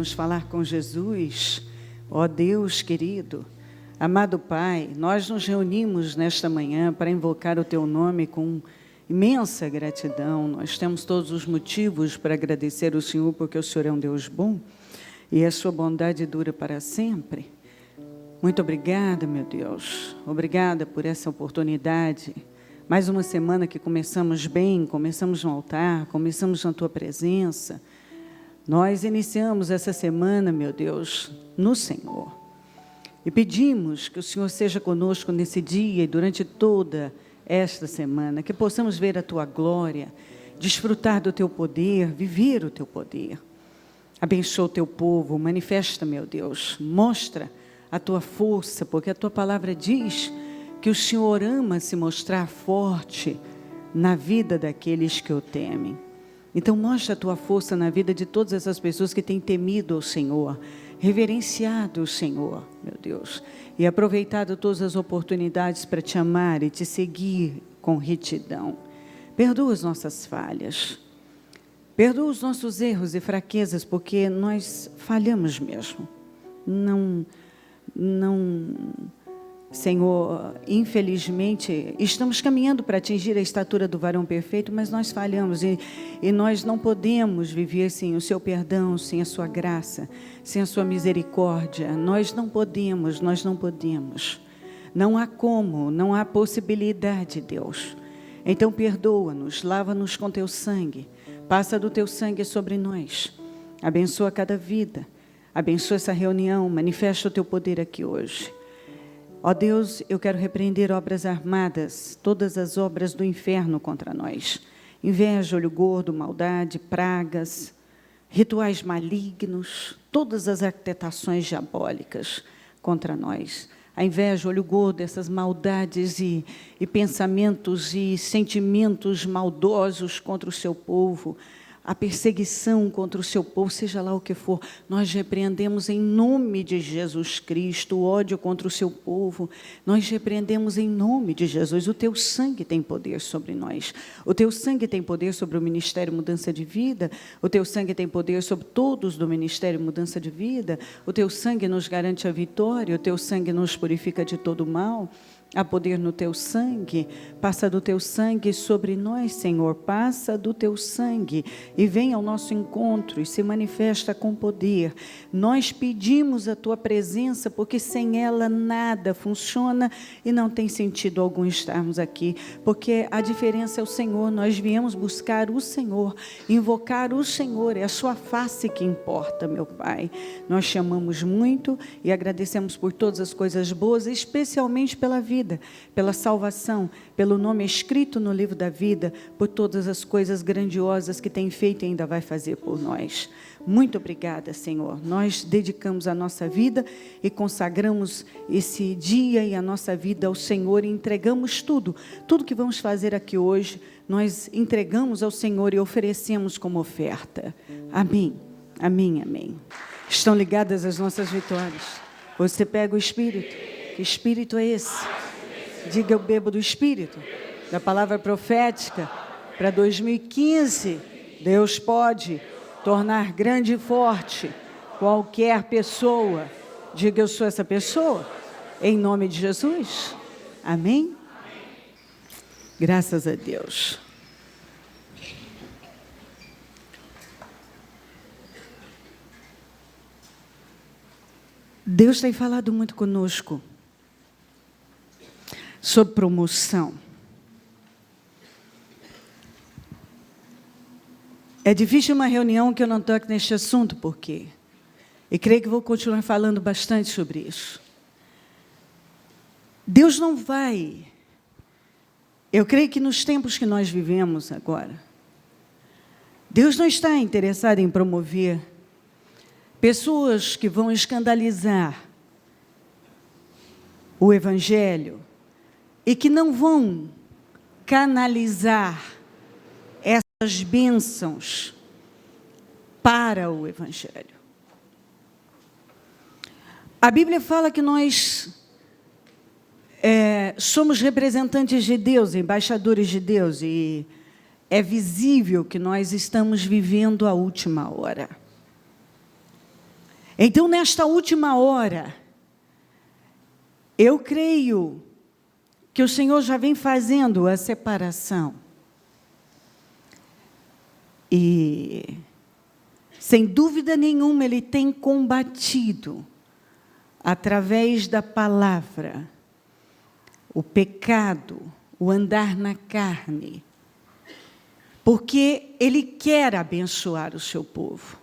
vamos falar com Jesus. Ó Deus querido, amado Pai, nós nos reunimos nesta manhã para invocar o Teu nome com imensa gratidão. Nós temos todos os motivos para agradecer o Senhor, porque o Senhor é um Deus bom e a sua bondade dura para sempre. Muito obrigada, meu Deus. Obrigada por essa oportunidade. Mais uma semana que começamos bem, começamos no altar, começamos na Tua presença. Nós iniciamos essa semana, meu Deus, no Senhor. E pedimos que o Senhor seja conosco nesse dia e durante toda esta semana, que possamos ver a Tua glória, desfrutar do Teu poder, viver o Teu poder. Abençoa o Teu povo, manifesta, meu Deus, mostra a Tua força, porque a Tua palavra diz que o Senhor ama se mostrar forte na vida daqueles que o temem. Então, mostra a Tua força na vida de todas essas pessoas que têm temido o Senhor, reverenciado o Senhor, meu Deus, e aproveitado todas as oportunidades para Te amar e Te seguir com retidão. Perdoa as nossas falhas, perdoa os nossos erros e fraquezas, porque nós falhamos mesmo. Senhor, infelizmente, estamos caminhando para atingir a estatura do varão perfeito, mas nós falhamos e nós não podemos viver sem o Seu perdão, sem a Sua graça, sem a Sua misericórdia. Nós não podemos. Não há como, não há possibilidade, Deus. Então perdoa-nos, lava-nos com Teu sangue, passa do Teu sangue sobre nós, abençoa cada vida, abençoa essa reunião, manifesta o Teu poder aqui hoje. Ó Deus, eu quero repreender obras armadas, todas as obras do inferno contra nós. Inveja, olho gordo, maldade, pragas, rituais malignos, todas as arquitetações diabólicas contra nós. A inveja, olho gordo, essas maldades e pensamentos e sentimentos maldosos contra o Seu povo, a perseguição contra o Seu povo, seja lá o que for, nós repreendemos em nome de Jesus Cristo o ódio contra o Seu povo, nós repreendemos em nome de Jesus. O Teu sangue tem poder sobre nós, o Teu sangue tem poder sobre o Ministério Mudança de Vida, o Teu sangue tem poder sobre todos do Ministério Mudança de Vida, o Teu sangue nos garante a vitória, o Teu sangue nos purifica de todo mal. Há poder no Teu sangue, passa do Teu sangue sobre nós, Senhor, passa do Teu sangue e vem ao nosso encontro e se manifesta com poder. Nós pedimos a Tua presença, porque sem ela nada funciona e não tem sentido algum estarmos aqui, porque a diferença é o Senhor. Nós viemos buscar o Senhor, invocar o Senhor, é a Sua face que importa, meu Pai. Nós Te amamos muito e agradecemos por todas as coisas boas, especialmente pela vida, pela salvação, pelo nome escrito no livro da vida, por todas as coisas grandiosas que tem feito e ainda vai fazer por nós. Muito obrigada, Senhor. Nós dedicamos a nossa vida e consagramos esse dia e a nossa vida ao Senhor e entregamos tudo que vamos fazer aqui hoje, nós entregamos ao Senhor e oferecemos como oferta. Amém, amém, amém. Estão ligadas as nossas vitórias. Você pega o Espírito. Que Espírito é esse? Diga: eu bebo do Espírito, da palavra profética. Para 2015, Deus pode tornar grande e forte qualquer pessoa. Diga: eu sou essa pessoa, em nome de Jesus. Amém? Graças a Deus. Deus tem falado muito conosco sobre promoção. É difícil uma reunião que eu não toque neste assunto, por quê? E creio que vou continuar falando bastante sobre isso. Deus não vai... Eu creio que nos tempos que nós vivemos agora, Deus não está interessado em promover pessoas que vão escandalizar o Evangelho e que não vão canalizar essas bênçãos para o Evangelho. A Bíblia fala que nós somos representantes de Deus, embaixadores de Deus, e é visível que nós estamos vivendo a última hora. Então, nesta última hora, eu creio que o Senhor já vem fazendo a separação. E, sem dúvida nenhuma, Ele tem combatido, através da palavra, o pecado, o andar na carne, porque Ele quer abençoar o seu povo.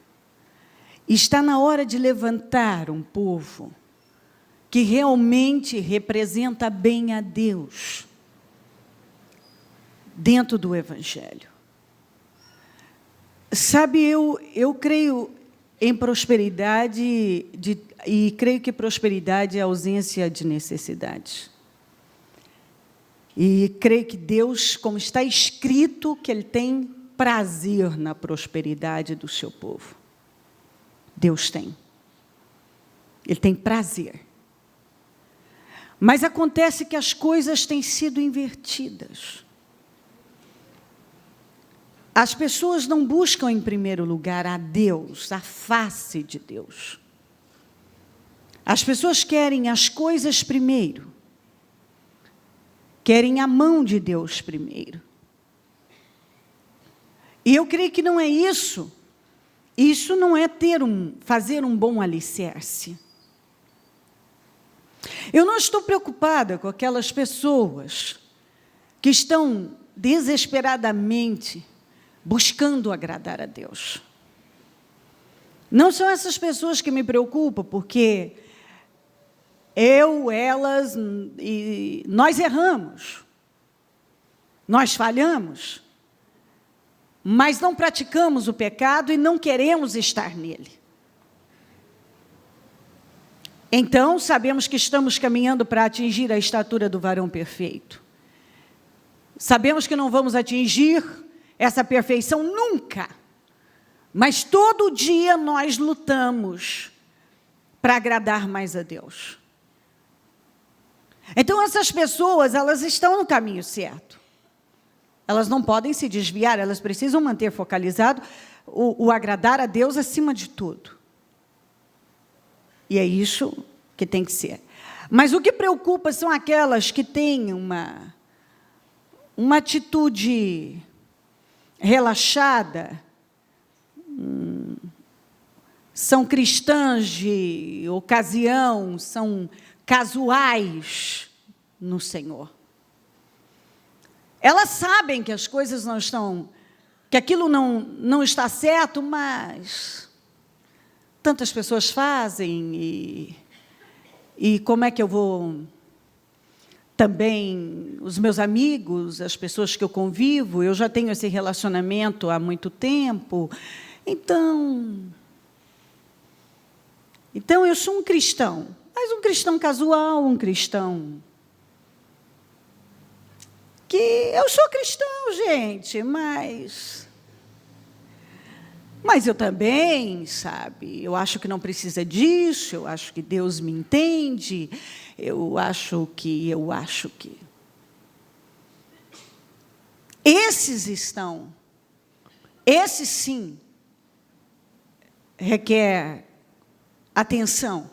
Está na hora de levantar um povo que realmente representa bem a Deus dentro do Evangelho. Sabe, eu creio em prosperidade e creio que prosperidade é ausência de necessidade. E creio que Deus, como está escrito, que Ele tem prazer na prosperidade do seu povo. Deus tem. Ele tem prazer. Mas acontece que as coisas têm sido invertidas. As pessoas não buscam, em primeiro lugar, a Deus, a face de Deus. As pessoas querem as coisas primeiro. Querem a mão de Deus primeiro. E eu creio que não é isso. Isso não é fazer um bom alicerce. Eu não estou preocupada com aquelas pessoas que estão desesperadamente buscando agradar a Deus. Não são essas pessoas que me preocupam, porque elas e nós erramos, nós falhamos, mas não praticamos o pecado e não queremos estar nele. Então, sabemos que estamos caminhando para atingir a estatura do varão perfeito. Sabemos que não vamos atingir essa perfeição nunca, mas todo dia nós lutamos para agradar mais a Deus. Então, essas pessoas, elas estão no caminho certo. Elas não podem se desviar, elas precisam manter focalizado o agradar a Deus acima de tudo. E é isso que tem que ser. Mas o que preocupa são aquelas que têm uma atitude relaxada, são cristãs de ocasião, são casuais no Senhor. Elas sabem que as coisas não estão, que aquilo não está certo, mas tantas pessoas fazem e como é que eu vou também, os meus amigos, as pessoas que eu convivo, eu já tenho esse relacionamento há muito tempo, então eu sou um cristão, mas um cristão casual, um cristão que eu sou cristão, gente, mas eu também, sabe, eu acho que não precisa disso, eu acho que Deus me entende, eu acho que... Esses sim, requer atenção.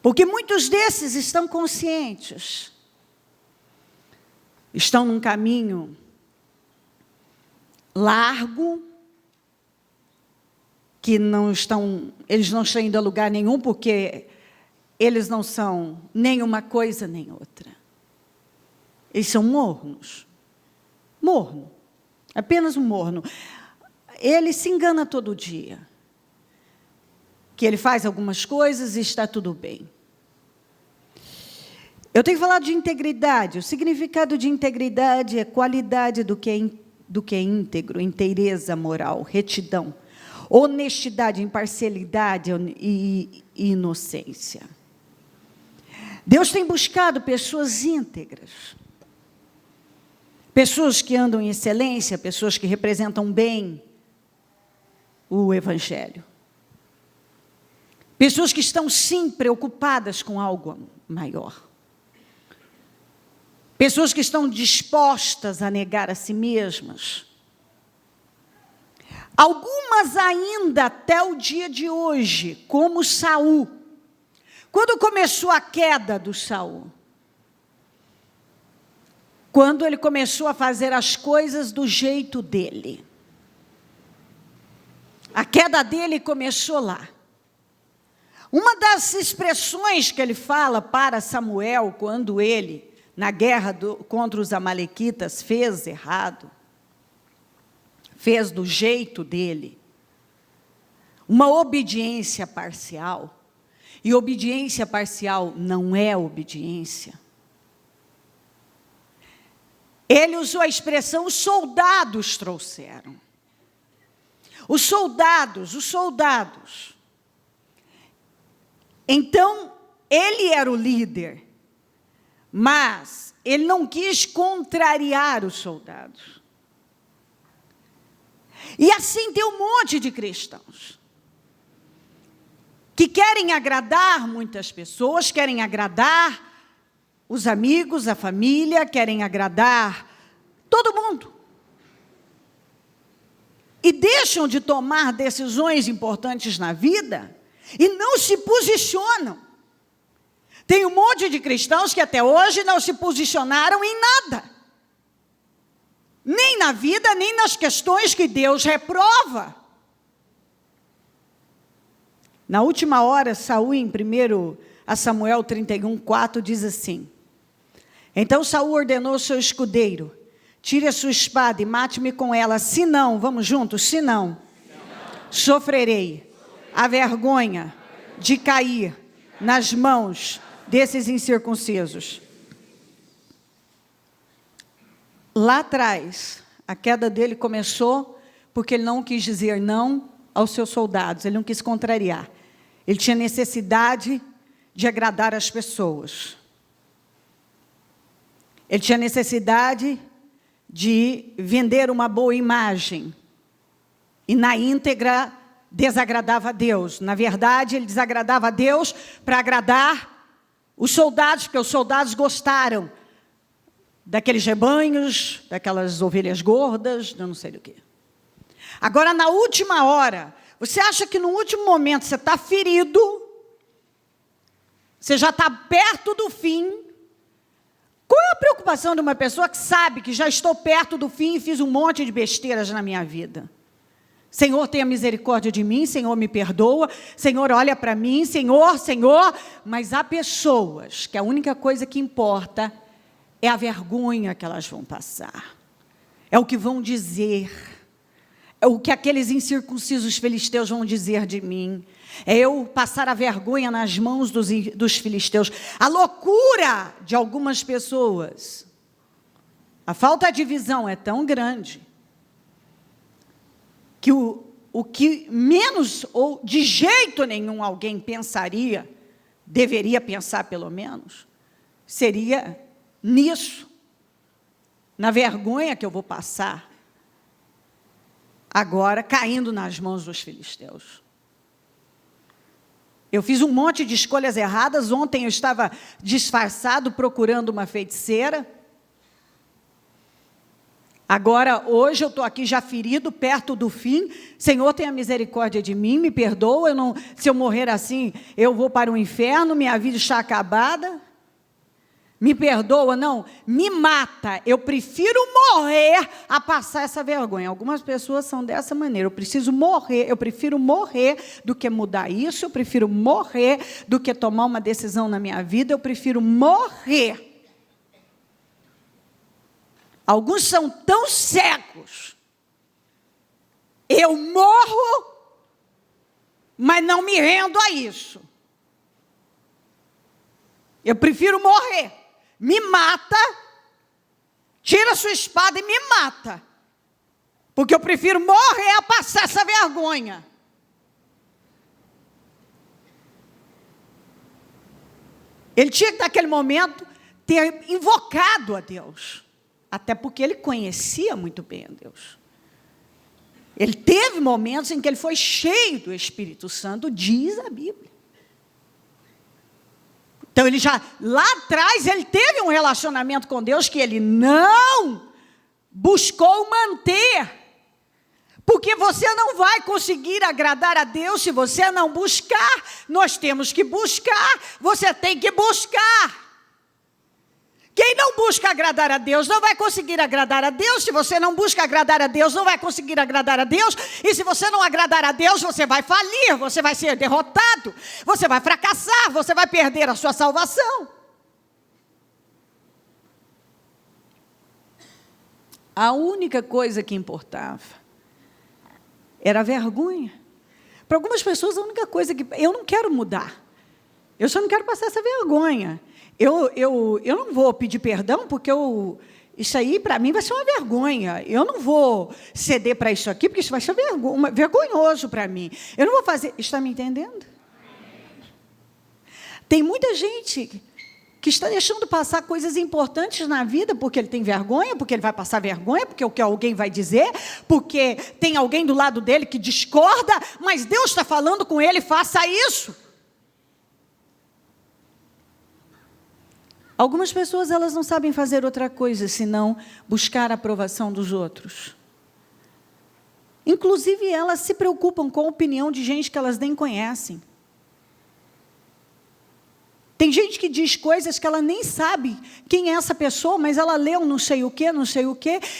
Porque muitos desses estão conscientes, estão num caminho largo, que eles não estão indo a lugar nenhum, porque eles não são nem uma coisa nem outra. Eles são mornos. Morno. Apenas um morno. Ele se engana todo dia. Que ele faz algumas coisas e está tudo bem. Eu tenho falado de integridade. O significado de integridade é qualidade do que é íntegro, inteireza moral, retidão, honestidade, imparcialidade e inocência. Deus tem buscado pessoas íntegras, pessoas que andam em excelência, pessoas que representam bem o Evangelho. Pessoas que estão, sim, preocupadas com algo maior. Pessoas que estão dispostas a negar a si mesmas. Algumas ainda até o dia de hoje, como Saul. Quando começou a queda do Saul? Quando ele começou a fazer as coisas do jeito dele. A queda dele começou lá. Uma das expressões que ele fala para Samuel, quando ele, na guerra contra os amalequitas, fez errado, fez do jeito dele, uma obediência parcial, e obediência parcial não é obediência. Ele usou a expressão, os soldados trouxeram. Os soldados. Então, ele era o líder, mas ele não quis contrariar os soldados. E assim tem um monte de cristãos que querem agradar muitas pessoas, querem agradar os amigos, a família, querem agradar todo mundo. E deixam de tomar decisões importantes na vida e não se posicionam. Tem um monte de cristãos que até hoje não se posicionaram em nada. Nem na vida, nem nas questões que Deus reprova. Na última hora, Saul, em 1 Samuel 31:4, diz assim: então Saul ordenou ao seu escudeiro, tire a sua espada e mate-me com ela, senão, vamos juntos, senão, sofrerei a vergonha de cair nas mãos desses incircuncisos. Lá atrás, a queda dele começou porque ele não quis dizer não aos seus soldados, ele não quis contrariar. Ele tinha necessidade de agradar as pessoas. Ele tinha necessidade de vender uma boa imagem. E na íntegra, desagradava a Deus. Na verdade, ele desagradava a Deus para agradar os soldados, porque os soldados gostaram daqueles rebanhos, daquelas ovelhas gordas, eu não sei do que. Agora, na última hora, você acha que no último momento você está ferido, você já está perto do fim. Qual é a preocupação de uma pessoa que sabe que já estou perto do fim e fiz um monte de besteiras na minha vida? Senhor, tenha misericórdia de mim, Senhor, me perdoa, Senhor, olha para mim, Senhor, mas há pessoas que a única coisa que importa é a vergonha que elas vão passar, é o que vão dizer, é o que aqueles incircuncisos filisteus vão dizer de mim, é eu passar a vergonha nas mãos dos filisteus. A loucura de algumas pessoas, a falta de visão é tão grande, que o que menos, ou de jeito nenhum alguém pensaria, deveria pensar pelo menos, seria nisso, na vergonha que eu vou passar, agora caindo nas mãos dos filisteus. Eu fiz um monte de escolhas erradas. Ontem eu estava disfarçado procurando uma feiticeira. Agora, hoje eu estou aqui já ferido, perto do fim. Senhor, tenha misericórdia de mim, me perdoa. Se eu morrer assim, eu vou para o inferno, minha vida está acabada. Me perdoa, não, me mata. Eu prefiro morrer a passar essa vergonha. Algumas pessoas são dessa maneira. Eu prefiro morrer do que mudar isso. Eu prefiro morrer do que tomar uma decisão na minha vida. Eu prefiro morrer. Alguns são tão cegos. Eu morro, mas não me rendo a isso. Eu prefiro morrer. Me mata, tira a sua espada e me mata. Porque eu prefiro morrer a passar essa vergonha. Ele tinha que, naquele momento, ter invocado a Deus. Até porque ele conhecia muito bem a Deus. Ele teve momentos em que ele foi cheio do Espírito Santo, diz a Bíblia. Então, ele já, lá atrás, ele teve um relacionamento com Deus que ele não buscou manter. Porque você não vai conseguir agradar a Deus se você não buscar. Nós temos que buscar, você tem que buscar. Quem não busca agradar a Deus não vai conseguir agradar a Deus. Se você não busca agradar a Deus, não vai conseguir agradar a Deus. E se você não agradar a Deus, você vai falir, você vai ser derrotado, você vai fracassar, você vai perder a sua salvação. A única coisa que importava era a vergonha. Para algumas pessoas, a única coisa que... Eu não quero mudar. Eu só não quero passar essa vergonha. Eu não vou pedir perdão, porque isso aí, para mim, vai ser uma vergonha. Eu não vou ceder para isso aqui, porque isso vai ser vergonhoso para mim. Eu não vou fazer... Está me entendendo? Tem muita gente que está deixando passar coisas importantes na vida, porque ele tem vergonha, porque ele vai passar vergonha, porque o que alguém vai dizer, porque tem alguém do lado dele que discorda, mas Deus está falando com ele, faça isso. Algumas pessoas, elas não sabem fazer outra coisa, senão buscar a aprovação dos outros. Inclusive, elas se preocupam com a opinião de gente que elas nem conhecem. Tem gente que diz coisas que ela nem sabe quem é essa pessoa, mas ela leu não sei o quê,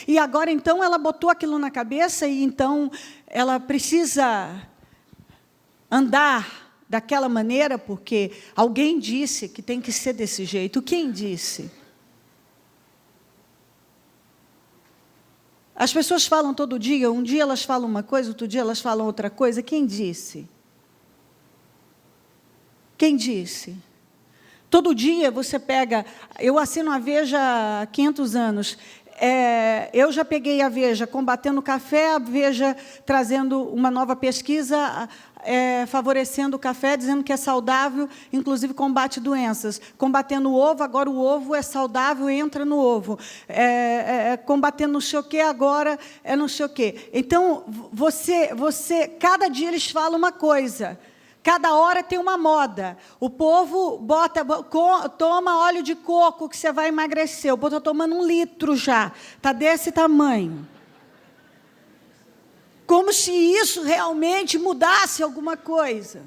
e agora, então, ela botou aquilo na cabeça, e então ela precisa andar daquela maneira, porque alguém disse que tem que ser desse jeito. Quem disse? As pessoas falam todo dia, um dia elas falam uma coisa, outro dia elas falam outra coisa. Quem disse? Quem disse? Todo dia você pega... Eu assino a Veja há 500 anos. Eu já peguei a Veja combatendo o café, a Veja trazendo uma nova pesquisa, favorecendo o café, dizendo que é saudável, inclusive combate doenças. Combatendo o ovo, agora o ovo é saudável, entra no ovo. Combatendo não sei o quê, agora é não sei o quê. Então, cada dia eles falam uma coisa. Cada hora tem uma moda. O povo toma óleo de coco que você vai emagrecer. O povo está tomando 1 litro já. Está desse tamanho. Como se isso realmente mudasse alguma coisa.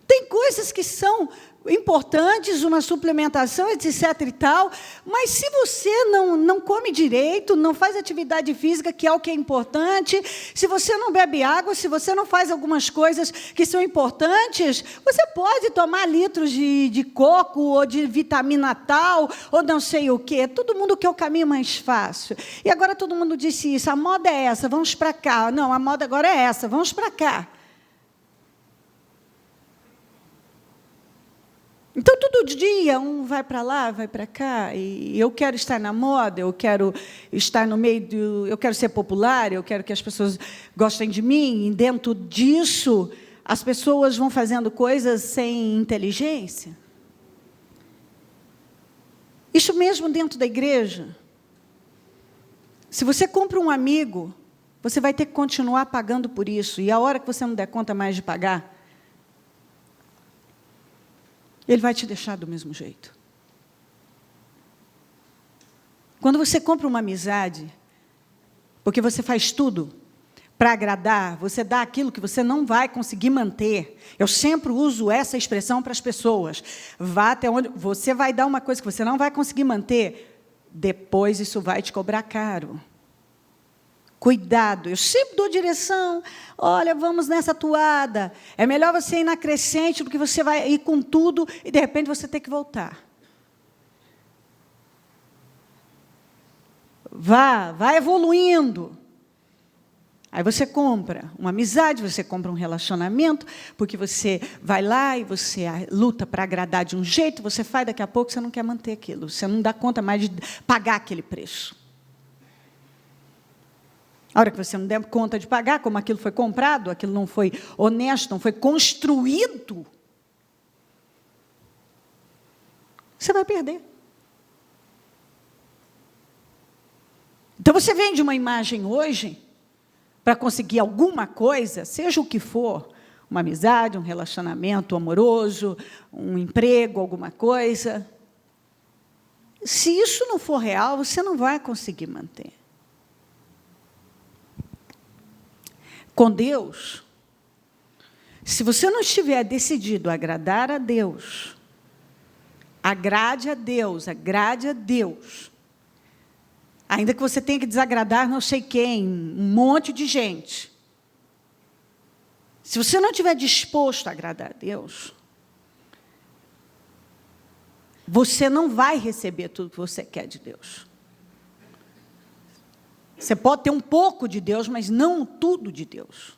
Tem coisas que são importantes, uma suplementação, etc. e tal, mas se você não come direito, não faz atividade física, que é o que é importante, se você não bebe água, se você não faz algumas coisas que são importantes, você pode tomar litros de coco, ou de vitamina tal, ou não sei o quê. Todo mundo quer o caminho mais fácil. E agora todo mundo disse isso, a moda é essa, vamos para cá. Não, a moda agora é essa, vamos para cá. Então, todo dia, um vai para lá, vai para cá, e eu quero estar na moda, eu quero estar no meio eu quero ser popular, eu quero que as pessoas gostem de mim, e dentro disso, as pessoas vão fazendo coisas sem inteligência. Isso mesmo dentro da igreja. Se você compra um amigo, você vai ter que continuar pagando por isso, e a hora que você não der conta mais de pagar, ele vai te deixar do mesmo jeito. Quando você compra uma amizade, porque você faz tudo para agradar, você dá aquilo que você não vai conseguir manter. Eu sempre uso essa expressão para as pessoas. Vá até onde você vai dar uma coisa que você não vai conseguir manter, depois isso vai te cobrar caro. Cuidado, eu sempre dou direção. Olha, vamos nessa toada. É melhor você ir na crescente, porque você vai ir com tudo e, de repente, você tem que voltar. Vá evoluindo. Aí você compra uma amizade, você compra um relacionamento, porque você vai lá e você luta para agradar de um jeito, você faz, daqui a pouco você não quer manter aquilo. Você não dá conta mais de pagar aquele preço. A hora que você não der conta de pagar, como aquilo foi comprado, aquilo não foi honesto, não foi construído, você vai perder. Então, você vende uma imagem hoje para conseguir alguma coisa, seja o que for, uma amizade, um relacionamento amoroso, um emprego, alguma coisa. Se isso não for real, você não vai conseguir manter. com Deus, se você não estiver decidido a agradar a Deus, agrade a Deus, agrade a Deus, ainda que você tenha que desagradar não sei quem, um monte de gente, se você não estiver disposto a agradar a Deus, você não vai receber tudo que você quer de Deus. Você pode ter um pouco de Deus, mas não tudo de Deus.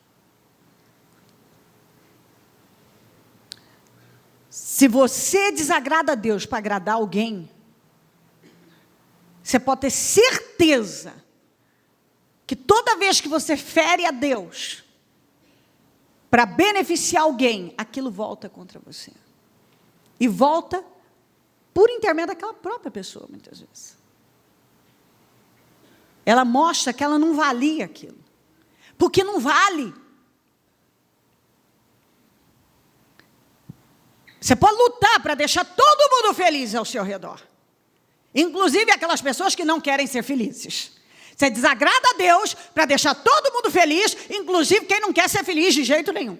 Se você desagrada a Deus para agradar alguém, você pode ter certeza que toda vez que você fere a Deus para beneficiar alguém, aquilo volta contra você. E volta por intermédio daquela própria pessoa, muitas vezes. Ela mostra que ela não valia aquilo. Porque não vale. Você pode lutar para deixar todo mundo feliz ao seu redor. Inclusive aquelas pessoas que não querem ser felizes. Você desagrada a Deus para deixar todo mundo feliz, inclusive quem não quer ser feliz de jeito nenhum.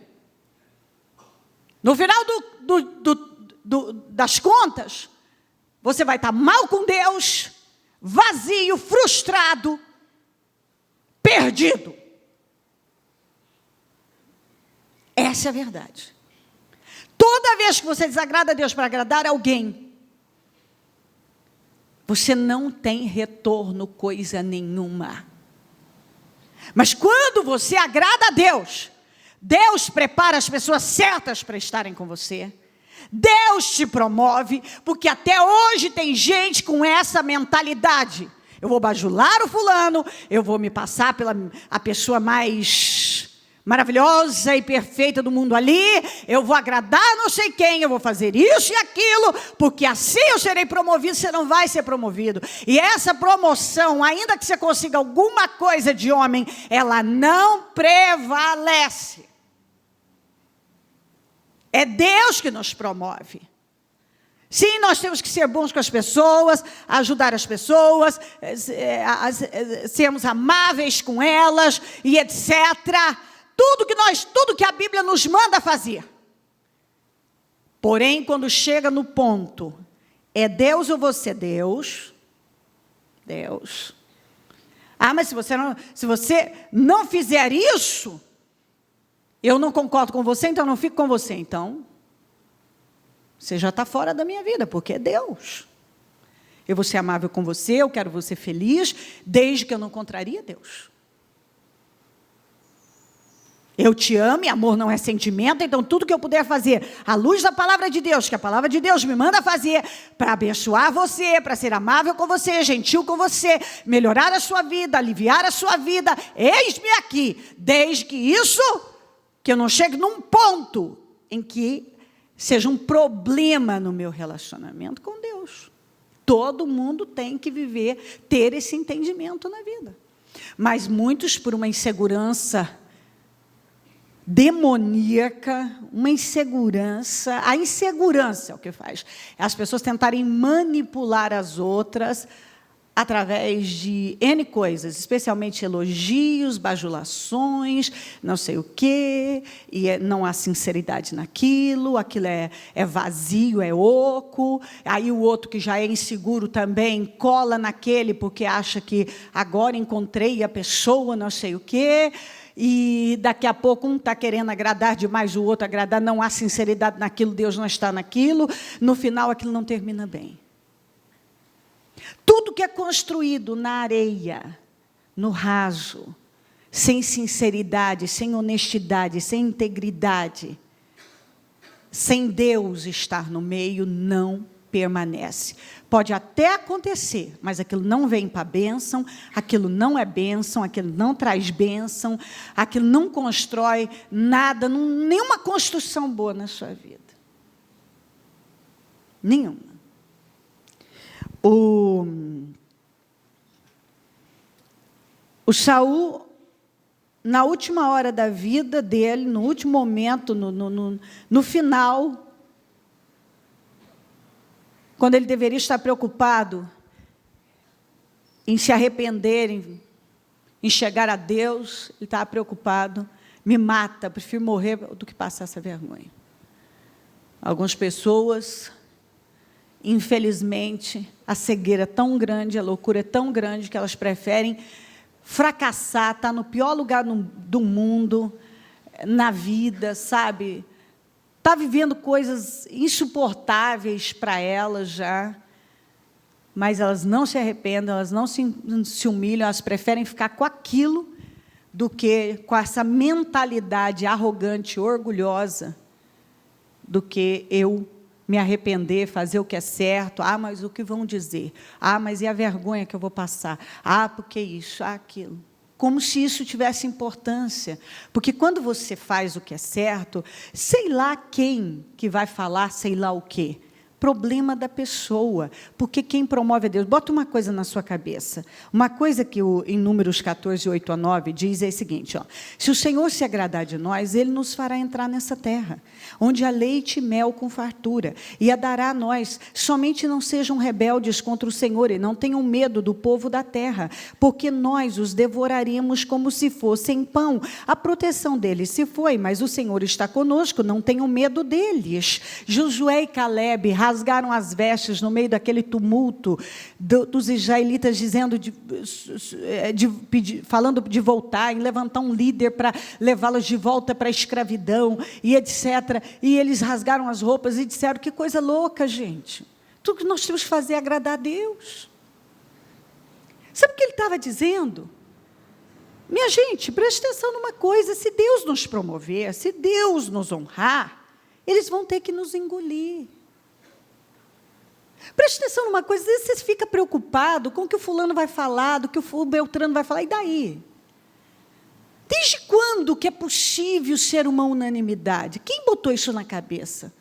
No final das contas, você vai estar mal com Deus, vazio, frustrado, perdido. Essa é a verdade. Toda vez que você desagrada a Deus para agradar alguém, você não tem retorno coisa nenhuma. Mas quando você agrada a Deus, Deus prepara as pessoas certas para estarem com você. Deus te promove, porque até hoje tem gente com essa mentalidade. Eu vou bajular o fulano, eu vou me passar pela a pessoa mais maravilhosa e perfeita do mundo ali, eu vou agradar não sei quem, eu vou fazer isso e aquilo, porque assim eu serei promovido. Você não vai ser promovido. E essa promoção, ainda que você consiga alguma coisa de homem, ela não prevalece. É Deus que nos promove. Sim, nós temos que ser bons com as pessoas, ajudar as pessoas, sermos amáveis com elas e etc. Tudo que a Bíblia nos manda fazer. Porém, quando chega no ponto, é Deus ou você? Deus. Ah, mas se você não fizer isso, eu não concordo com você, então eu não fico com você. Então, você já está fora da minha vida, porque é Deus. Eu vou ser amável com você, eu quero você feliz, desde que eu não contrarie Deus. Eu te amo, e amor não é sentimento, então tudo que eu puder fazer, à luz da palavra de Deus, que a palavra de Deus me manda fazer, para abençoar você, para ser amável com você, gentil com você, melhorar a sua vida, aliviar a sua vida, eis-me aqui, desde que isso, que eu não chegue num ponto em que seja um problema no meu relacionamento com Deus. Todo mundo tem que ter esse entendimento na vida. Mas muitos, por uma insegurança demoníaca, uma insegurança, a insegurança é o que faz. As pessoas tentarem manipular as outras através de N coisas, especialmente elogios, bajulações, não sei o quê, e não há sinceridade naquilo, aquilo é vazio, é oco, aí o outro que já é inseguro também cola naquele porque acha que agora encontrei a pessoa, não sei o quê, e daqui a pouco um está querendo agradar demais o outro, agradar, não há sinceridade naquilo, Deus não está naquilo, no final aquilo não termina bem. Tudo que é construído na areia, no raso, sem sinceridade, sem honestidade, sem integridade, sem Deus estar no meio, não permanece. Pode até acontecer, mas aquilo não vem para a bênção, aquilo não é bênção, aquilo não traz bênção, aquilo não constrói nada, nenhuma construção boa na sua vida. Nenhuma. O Saul, na última hora da vida dele, no último momento, no final, quando ele deveria estar preocupado em se arrepender, em chegar a Deus, ele estava preocupado me mata, eu prefiro morrer do que passar essa vergonha. Algumas pessoas, infelizmente, a cegueira é tão grande, a loucura é tão grande, que elas preferem fracassar, estar no pior lugar do mundo, na vida, sabe? Está vivendo coisas insuportáveis para elas já, mas elas não se arrependem, elas não se humilham, elas preferem ficar com aquilo do que com essa mentalidade arrogante, orgulhosa, do que eu me arrepender, fazer o que é certo. Ah, mas o que vão dizer? Ah, mas e a vergonha que eu vou passar? Ah, porque isso, aquilo. Como se isso tivesse importância. Porque quando você faz o que é certo, sei lá quem que vai falar sei lá o quê. Problema da pessoa, porque quem promove é Deus. Bota uma coisa na sua cabeça. Uma coisa que em Números 14, 8 a 9, diz é o seguinte, ó, se o Senhor se agradar de nós, Ele nos fará entrar nessa terra, onde há leite e mel com fartura, e a dará a nós. Somente não sejam rebeldes contra o Senhor, e não tenham medo do povo da terra, porque nós os devoraremos como se fossem pão. A proteção deles se foi, mas o Senhor está conosco, não tenham medo deles. Josué e Calebe rasgaram as vestes no meio daquele tumulto dos israelitas, dizendo, falando de voltar, em levantar um líder para levá-los de volta para a escravidão, e etc. E eles rasgaram as roupas e disseram, que coisa louca, gente. Tudo que nós temos que fazer é agradar a Deus. Sabe o que ele estava dizendo? Minha gente, preste atenção numa coisa, se Deus nos promover, se Deus nos honrar, eles vão ter que nos engolir. Preste atenção numa coisa, às vezes você fica preocupado com o que o fulano vai falar, do que o Beltrano vai falar, e daí? Desde quando que é possível ser uma unanimidade? Quem botou isso na cabeça?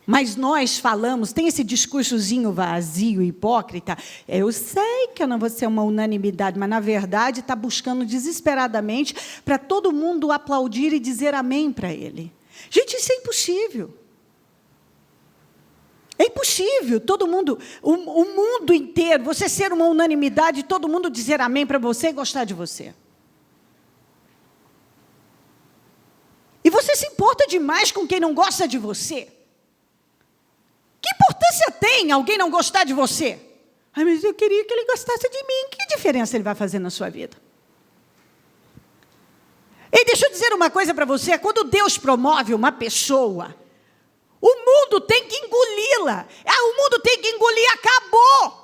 Mas nós falamos, tem esse discursozinho vazio, hipócrita, eu sei que eu não vou ser uma unanimidade, mas, na verdade, está buscando desesperadamente para todo mundo aplaudir e dizer amém para ele. Gente, isso é impossível. É impossível, todo mundo, o mundo inteiro, você ser uma unanimidade, todo mundo dizer amém para você e gostar de você. E você se importa demais com quem não gosta de você? Que importância tem alguém não gostar de você? Ai, mas eu queria que ele gostasse de mim. Que diferença ele vai fazer na sua vida? E deixa eu dizer uma coisa para você, quando Deus promove uma pessoa, o mundo tem que engoli-la. O mundo tem que engolir, acabou.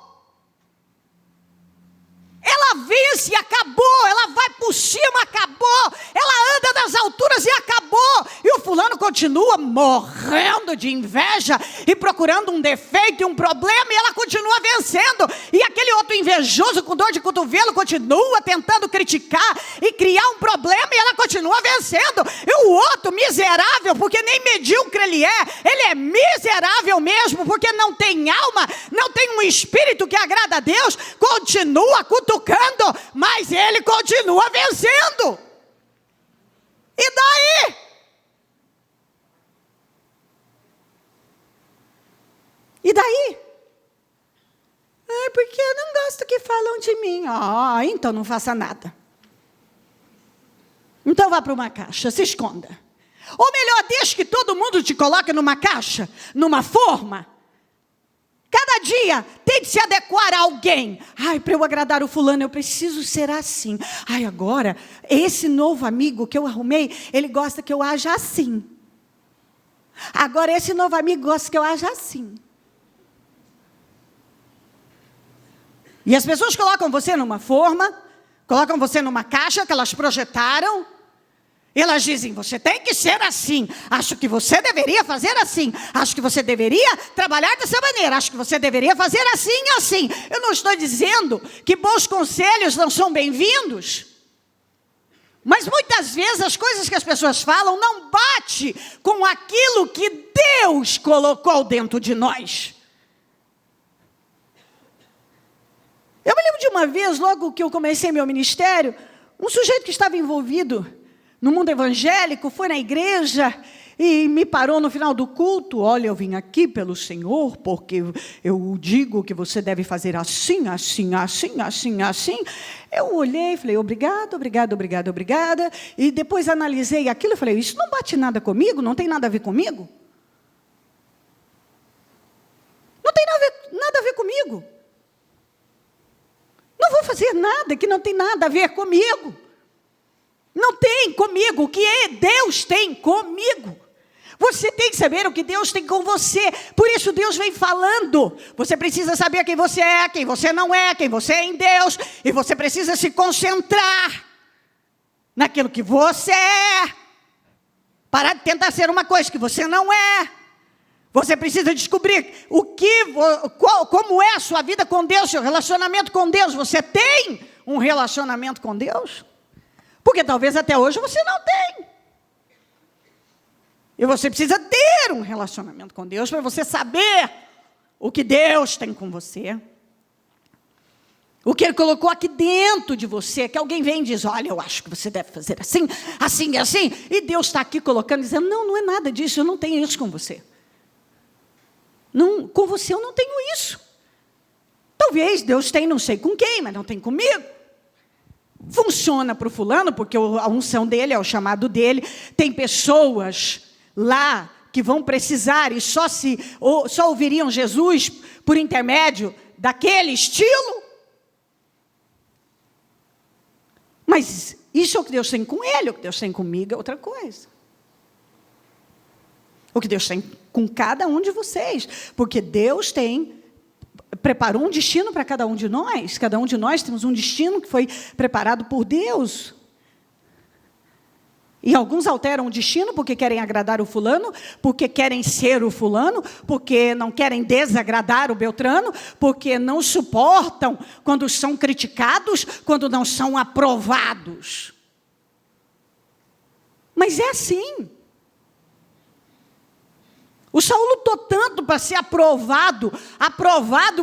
Ela vence, acabou. Ela vai por cima, acabou. Ela anda nas alturas e acabou. E o fulano continua morrendo de inveja e procurando um defeito e um problema, e ela continua vencendo. E aquele outro invejoso com dor de cotovelo continua tentando criticar e criar um problema, e ela continua vencendo. E o outro miserável, porque nem medíocre ele é miserável mesmo, porque não tem alma, não tem um espírito que agrada a Deus, continua cutucando, mas ele continua vencendo. E daí? E daí? Porque eu não gosto que falam de mim. Então não faça nada. Então vá para uma caixa, se esconda. Ou melhor, deixe que todo mundo te coloque numa caixa, numa forma. Cada dia, tente se adequar a alguém. Para eu agradar o fulano, eu preciso ser assim. Agora, esse novo amigo que eu arrumei, ele gosta que eu haja assim. Agora, esse novo amigo gosta que eu haja assim. E as pessoas colocam você numa forma, colocam você numa caixa que elas projetaram, e elas dizem, você tem que ser assim, acho que você deveria fazer assim, acho que você deveria trabalhar dessa maneira, acho que você deveria fazer assim e assim. Eu não estou dizendo que bons conselhos não são bem-vindos, mas muitas vezes as coisas que as pessoas falam não bate com aquilo que Deus colocou dentro de nós. Eu me lembro de uma vez, logo que eu comecei meu ministério, um sujeito que estava envolvido no mundo evangélico foi na igreja e me parou no final do culto. Olha, eu vim aqui pelo Senhor, porque eu digo que você deve fazer assim, assim, assim, assim, assim. Eu olhei e falei, obrigado, obrigado, obrigado, obrigada. E depois analisei aquilo e falei, isso não bate nada comigo, não tem nada a ver comigo. Não tem nada a ver comigo. Não vou fazer nada que não tem nada a ver comigo. Não tem comigo, o que Deus tem comigo. Você tem que saber o que Deus tem com você. Por isso Deus vem falando. Você precisa saber quem você é, quem você não é, quem você é em Deus. E você precisa se concentrar naquilo que você é. Parar de tentar ser uma coisa que você não é. Você precisa descobrir como é a sua vida com Deus, seu relacionamento com Deus. Você tem um relacionamento com Deus? Porque talvez até hoje você não tem. E você precisa ter um relacionamento com Deus para você saber o que Deus tem com você. O que Ele colocou aqui dentro de você, que alguém vem e diz, olha, eu acho que você deve fazer assim, assim, assim. E Deus está aqui colocando, dizendo, não é nada disso, eu não tenho isso com você. Não, com você eu não tenho isso. Talvez Deus tenha, não sei com quem, mas não tem comigo. Funciona para o fulano, porque a unção dele é o chamado dele. Tem pessoas lá que vão precisar e só ouviriam Jesus por intermédio daquele estilo. Mas isso é o que Deus tem com ele, o que Deus tem comigo é outra coisa. O que Deus tem com cada um de vocês, porque Deus preparou um destino para cada um de nós temos um destino que foi preparado por Deus. E alguns alteram o destino porque querem agradar o fulano, porque querem ser o fulano, porque não querem desagradar o Beltrano, porque não suportam quando são criticados, quando não são aprovados. Mas é assim. O Saul lutou tanto para ser aprovado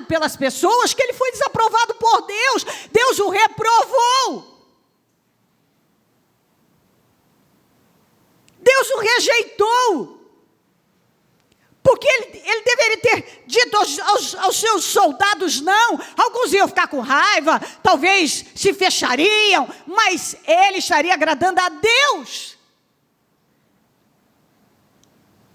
pelas pessoas, que ele foi desaprovado por Deus. Deus o reprovou. Deus o rejeitou. Porque ele deveria ter dito aos seus soldados não. Alguns iam ficar com raiva, talvez se fechariam, mas ele estaria agradando a Deus.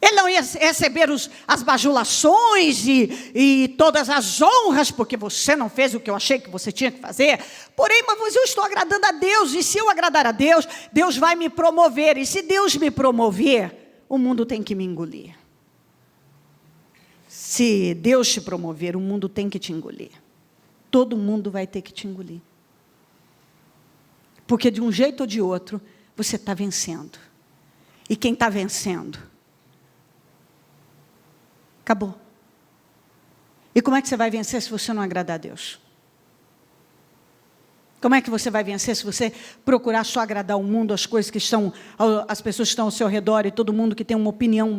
Ele não ia receber as bajulações e todas as honras, porque você não fez o que eu achei que você tinha que fazer. Porém, mas eu estou agradando a Deus, e se eu agradar a Deus, Deus vai me promover. E se Deus me promover, o mundo tem que me engolir. Se Deus te promover, o mundo tem que te engolir. Todo mundo vai ter que te engolir. Porque de um jeito ou de outro, você está vencendo. E quem está vencendo? Acabou. E como é que você vai vencer se você não agradar a Deus? Como é que você vai vencer se você procurar só agradar o mundo, as coisas que estão, as pessoas que estão ao seu redor e todo mundo que tem uma opinião,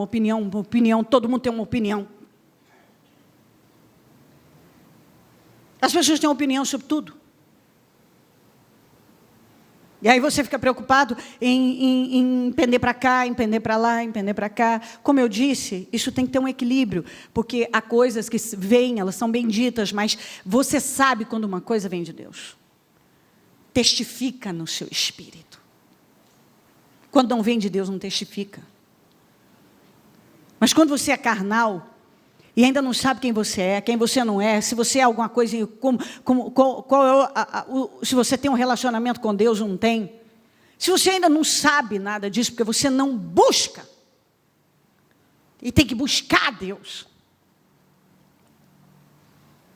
todo mundo tem uma opinião. As pessoas têm opinião sobre tudo. E aí você fica preocupado em pender para cá, em pender para lá, em pender para cá. Como eu disse, isso tem que ter um equilíbrio, porque há coisas que vêm, elas são benditas, mas você sabe quando uma coisa vem de Deus. Testifica no seu espírito. Quando não vem de Deus, não testifica. Mas quando você é carnal, e ainda não sabe quem você não é, se você é alguma coisa, se você tem um relacionamento com Deus ou não tem, se você ainda não sabe nada disso, porque você não busca, e tem que buscar Deus,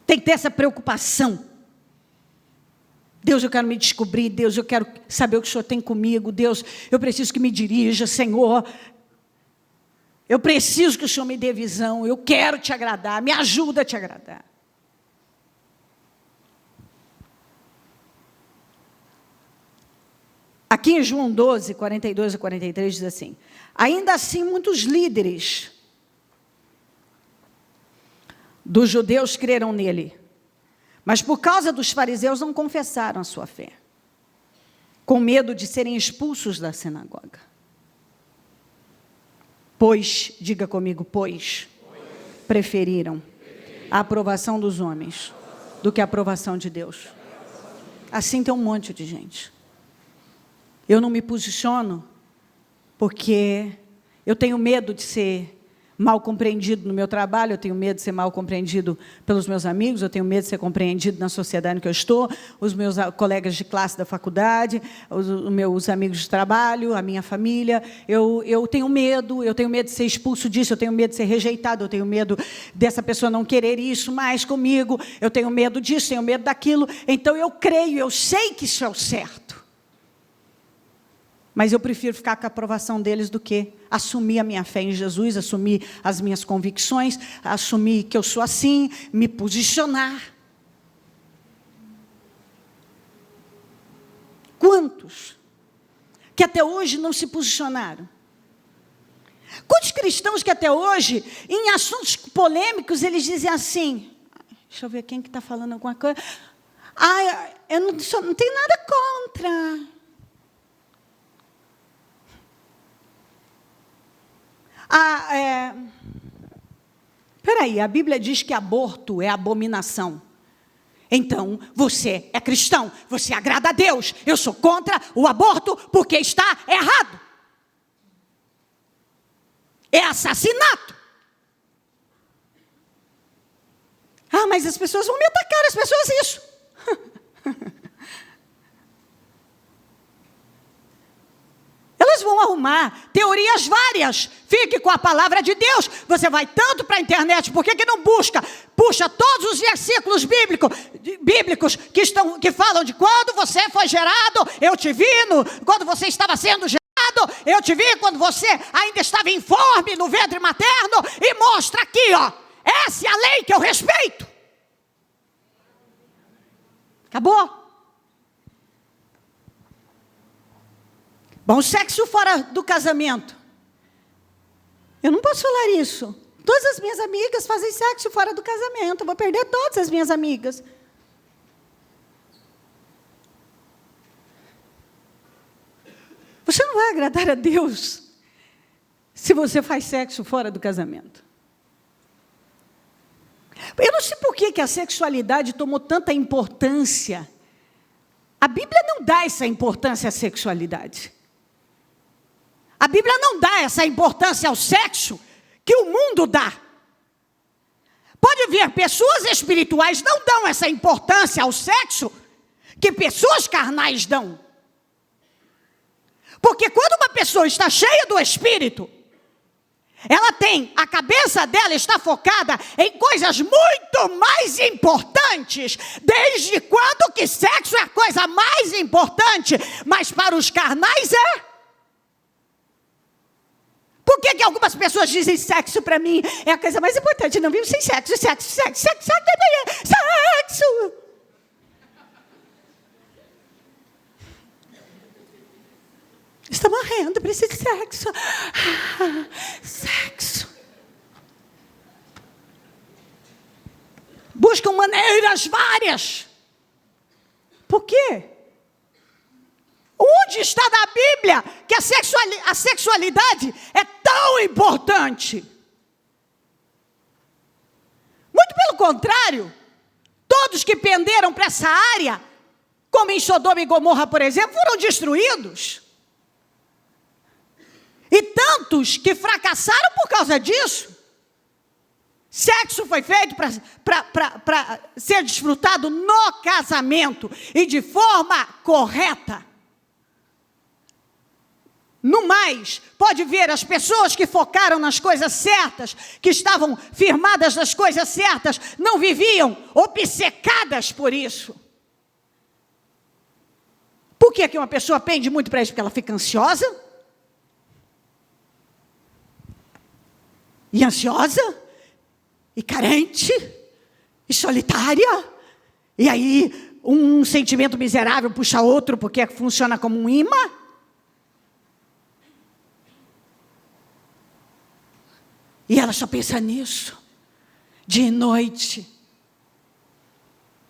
tem que ter essa preocupação. Deus, eu quero me descobrir, Deus, eu quero saber o que o Senhor tem comigo, Deus, eu preciso que me dirija, Senhor. Eu preciso que o Senhor me dê visão, eu quero te agradar, me ajuda a te agradar. Aqui em João 12, 42 a 43 diz assim, ainda assim muitos líderes dos judeus creram nele, mas por causa dos fariseus não confessaram a sua fé, com medo de serem expulsos da sinagoga. Pois, diga comigo, pois, preferiram a aprovação dos homens do que a aprovação de Deus. Assim tem um monte de gente. Eu não me posiciono porque eu tenho medo de ser mal compreendido no meu trabalho, eu tenho medo de ser mal compreendido pelos meus amigos, eu tenho medo de ser compreendido na sociedade em que eu estou, os meus colegas de classe da faculdade, os meus amigos de trabalho, a minha família. Eu tenho medo de ser expulso disso, eu tenho medo de ser rejeitado, eu tenho medo dessa pessoa não querer isso mais comigo, eu tenho medo disso, tenho medo daquilo. Então eu creio, eu sei que isso é o certo. Mas eu prefiro ficar com a aprovação deles do que assumir a minha fé em Jesus, assumir as minhas convicções, assumir que eu sou assim, me posicionar. Quantos que até hoje não se posicionaram? Quantos cristãos que até hoje, em assuntos polêmicos, eles dizem assim, deixa eu ver quem que está falando alguma coisa, eu não tenho nada contra. Peraí, a Bíblia diz que aborto é abominação. Então, você é cristão, você agrada a Deus. Eu sou contra o aborto porque está errado. É assassinato. Mas as pessoas vão me atacar, as pessoas isso. Elas vão arrumar teorias várias. Fique com a palavra de Deus. Você vai tanto para a internet, por que não busca? Puxa todos os versículos bíblicos que falam de quando você foi gerado, eu te vi, quando você estava sendo gerado, eu te vi, quando você ainda estava informe no ventre materno, e mostra aqui, essa é a lei que eu respeito. Acabou? Bom, sexo fora do casamento. Eu não posso falar isso. Todas as minhas amigas fazem sexo fora do casamento. Eu vou perder todas as minhas amigas. Você não vai agradar a Deus se você faz sexo fora do casamento. Eu não sei por que a sexualidade tomou tanta importância. A Bíblia não dá essa importância à sexualidade. A Bíblia não dá essa importância ao sexo que o mundo dá. Pode ver, pessoas espirituais não dão essa importância ao sexo que pessoas carnais dão. Porque quando uma pessoa está cheia do Espírito, a cabeça dela está focada em coisas muito mais importantes. Desde quando que sexo é a coisa mais importante, mas para os carnais é? Por que algumas pessoas dizem sexo para mim é a coisa mais importante? Não vivo sem sexo. Estou morrendo, preciso de sexo. Sexo. Buscam maneiras várias. Por quê? Onde está na Bíblia que a sexualidade é tão importante? Muito pelo contrário, todos que penderam para essa área, como em Sodoma e Gomorra, por exemplo, foram destruídos. E tantos que fracassaram por causa disso. Sexo foi feito para ser desfrutado no casamento e de forma correta. No mais, pode ver as pessoas que focaram nas coisas certas, que estavam firmadas nas coisas certas, não viviam obcecadas por isso. Por que uma pessoa pende muito para isso? Porque ela fica ansiosa? E ansiosa? E carente? E solitária? E aí um sentimento miserável puxa outro porque funciona como um imã? E ela só pensa nisso, dia e noite.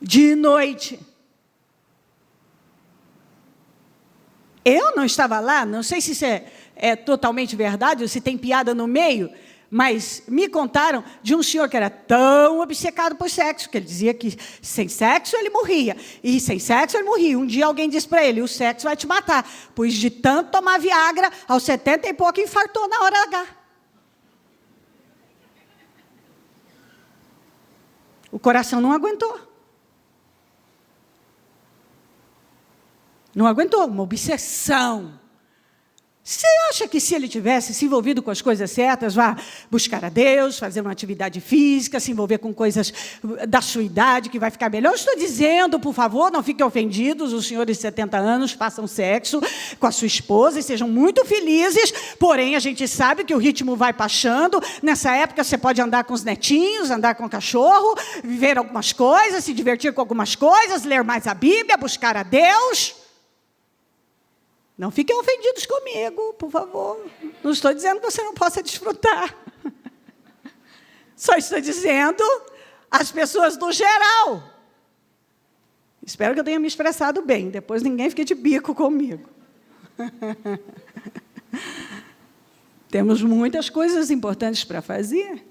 Dia e noite. Eu não estava lá, não sei se isso é totalmente verdade, ou se tem piada no meio, mas me contaram de um senhor que era tão obcecado por sexo, que ele dizia que sem sexo ele morria, e sem sexo ele morria. Um dia alguém disse para ele, o sexo vai te matar, pois de tanto tomar Viagra, aos 70 e pouco, infartou na hora H. O coração não aguentou. Não aguentou, uma obsessão. Você acha que se ele tivesse se envolvido com as coisas certas, vá buscar a Deus, fazer uma atividade física, se envolver com coisas da sua idade, que vai ficar melhor? Eu estou dizendo, por favor, não fiquem ofendidos, os senhores de 70 anos façam sexo com a sua esposa e sejam muito felizes, porém a gente sabe que o ritmo vai baixando. Nessa época você pode andar com os netinhos, andar com o cachorro, viver algumas coisas, se divertir com algumas coisas, ler mais a Bíblia, buscar a Deus. Não fiquem ofendidos comigo, por favor. Não estou dizendo que você não possa desfrutar. Só estou dizendo as pessoas no geral. Espero que eu tenha me expressado bem. Depois ninguém fique de bico comigo. Temos muitas coisas importantes para fazer.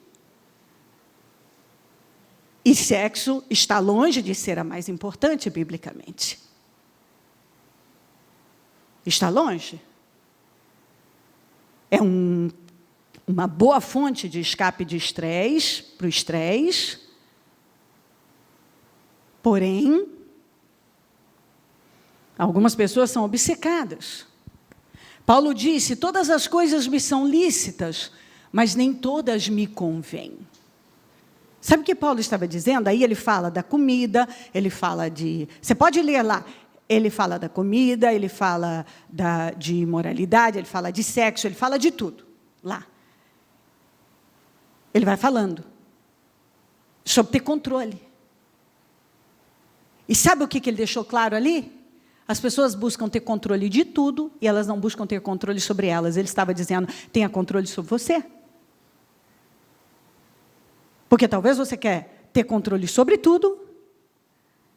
E sexo está longe de ser a mais importante biblicamente. Está longe. É uma boa fonte de escape de estresse, para o estresse. Porém, algumas pessoas são obcecadas. Paulo disse, todas as coisas me são lícitas, mas nem todas me convêm. Sabe o que Paulo estava dizendo? Aí ele fala da comida, ele fala de... Você pode ler lá. Ele fala da comida, ele fala de moralidade, ele fala de sexo, ele fala de tudo, lá. Ele vai falando sobre ter controle. E sabe o que ele deixou claro ali? As pessoas buscam ter controle de tudo e elas não buscam ter controle sobre elas. Ele estava dizendo, tenha controle sobre você. Porque talvez você quer ter controle sobre tudo.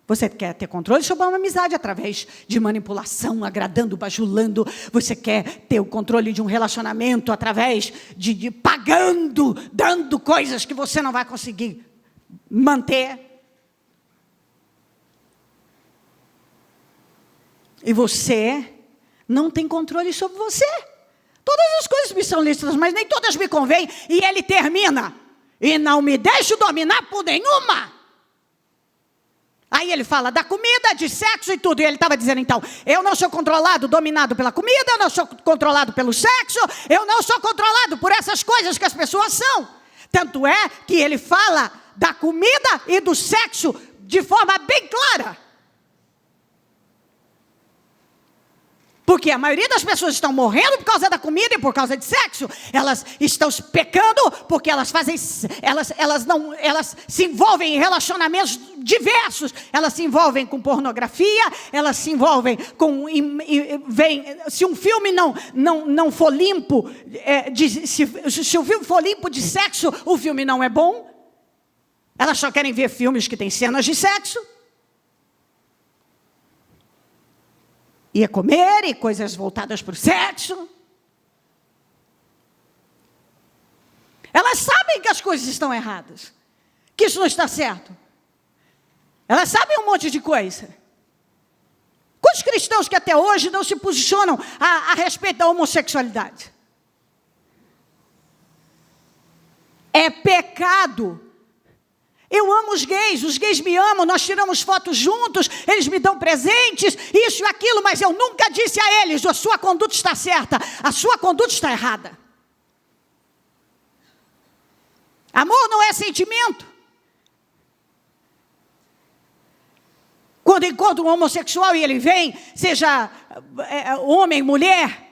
Você quer ter controle sobre uma amizade através de manipulação, agradando, bajulando. Você quer ter o controle de um relacionamento através de pagando, dando coisas que você não vai conseguir manter. E você não tem controle sobre você. Todas as coisas me são lícitas, mas nem todas me convêm. E ele termina. E não me deixo dominar por nenhuma. Aí ele fala da comida, de sexo e tudo. E ele estava dizendo, então, eu não sou controlado, dominado pela comida, eu não sou controlado pelo sexo, eu não sou controlado por essas coisas que as pessoas são. Tanto é que ele fala da comida e do sexo de forma bem clara. Porque a maioria das pessoas estão morrendo por causa da comida e por causa de sexo. Elas estão pecando porque elas se envolvem em relacionamentos diversos. Elas se envolvem com pornografia, elas se envolvem com... se um filme não for limpo, se o filme for limpo de sexo, o filme não é bom. Elas só querem ver filmes que têm cenas de sexo. E comer, e coisas voltadas para o sexo. Elas sabem que as coisas estão erradas, que isso não está certo. Elas sabem um monte de coisa. Quantos cristãos que até hoje não se posicionam a respeito da homossexualidade? É pecado. Eu amo os gays me amam, nós tiramos fotos juntos, eles me dão presentes, isso e aquilo, mas eu nunca disse a eles, a sua conduta está certa, a sua conduta está errada. Amor não é sentimento. Quando encontro um homossexual e ele vem, seja homem, mulher,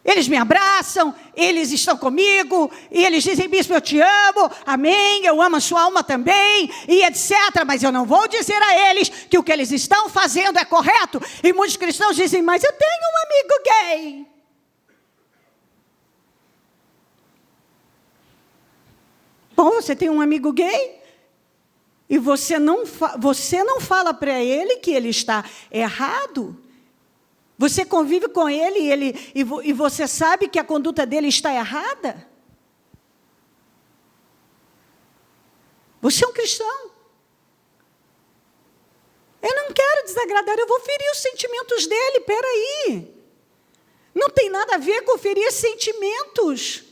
eles me abraçam, eles estão comigo, e eles dizem, bispo, eu te amo, amém, eu amo a sua alma também, e etc. Mas eu não vou dizer a eles que o que eles estão fazendo é correto. E muitos cristãos dizem, mas eu tenho um amigo gay. Bom, você tem um amigo gay? E você não fala para ele que ele está errado. Você convive com ele, e você sabe que a conduta dele está errada. Você é um cristão. Eu não quero desagradar, eu vou ferir os sentimentos dele, peraí. Não tem nada a ver com ferir sentimentos.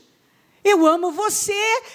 Eu amo você,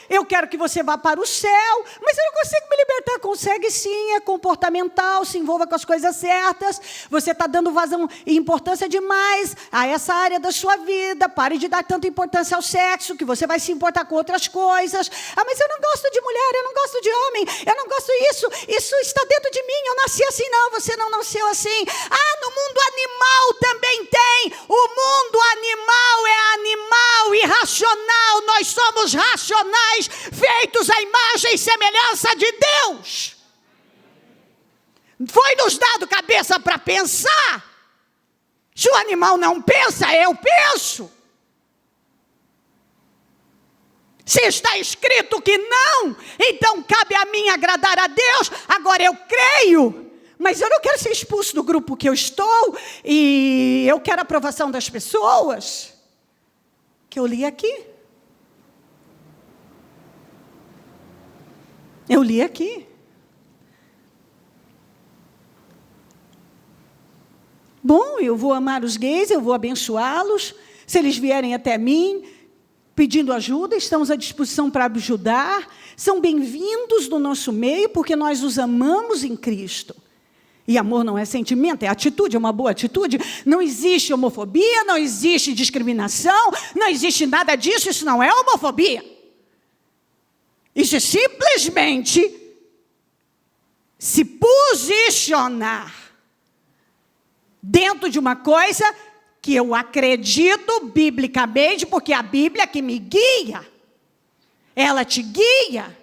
eu quero que você vá para o céu, mas eu não consigo me libertar. Consegue sim, é comportamental, se envolva com as coisas certas. Você está dando vazão e importância demais a essa área da sua vida. Pare de dar tanta importância ao sexo, que você vai se importar com outras coisas. Ah, mas eu não gosto de mulher, eu não gosto de homem, eu não gosto disso, isso está dentro de mim, eu nasci assim. Não, você não nasceu assim. Ah, no mundo animal também tem. O mundo animal é animal, irracional. Nós somos racionais, feitos à imagem e semelhança de Deus. Foi nos dado cabeça para pensar. Se o animal não pensa, eu penso. Se está escrito que não, então cabe a mim agradar a Deus. Agora eu creio, mas eu não quero ser expulso do grupo que eu estou, e eu quero a aprovação das pessoas. Que eu li aqui. Eu li aqui. Bom, eu vou amar os gays, eu vou abençoá-los. Se eles vierem até mim pedindo ajuda, estamos à disposição para ajudar. São bem-vindos no nosso meio, porque nós os amamos em Cristo. E amor não é sentimento, é atitude, é uma boa atitude. Não existe homofobia, não existe discriminação, não existe nada disso, isso não é homofobia. Isso é simplesmente se posicionar dentro de uma coisa que eu acredito biblicamente, porque a Bíblia que me guia, ela te guia.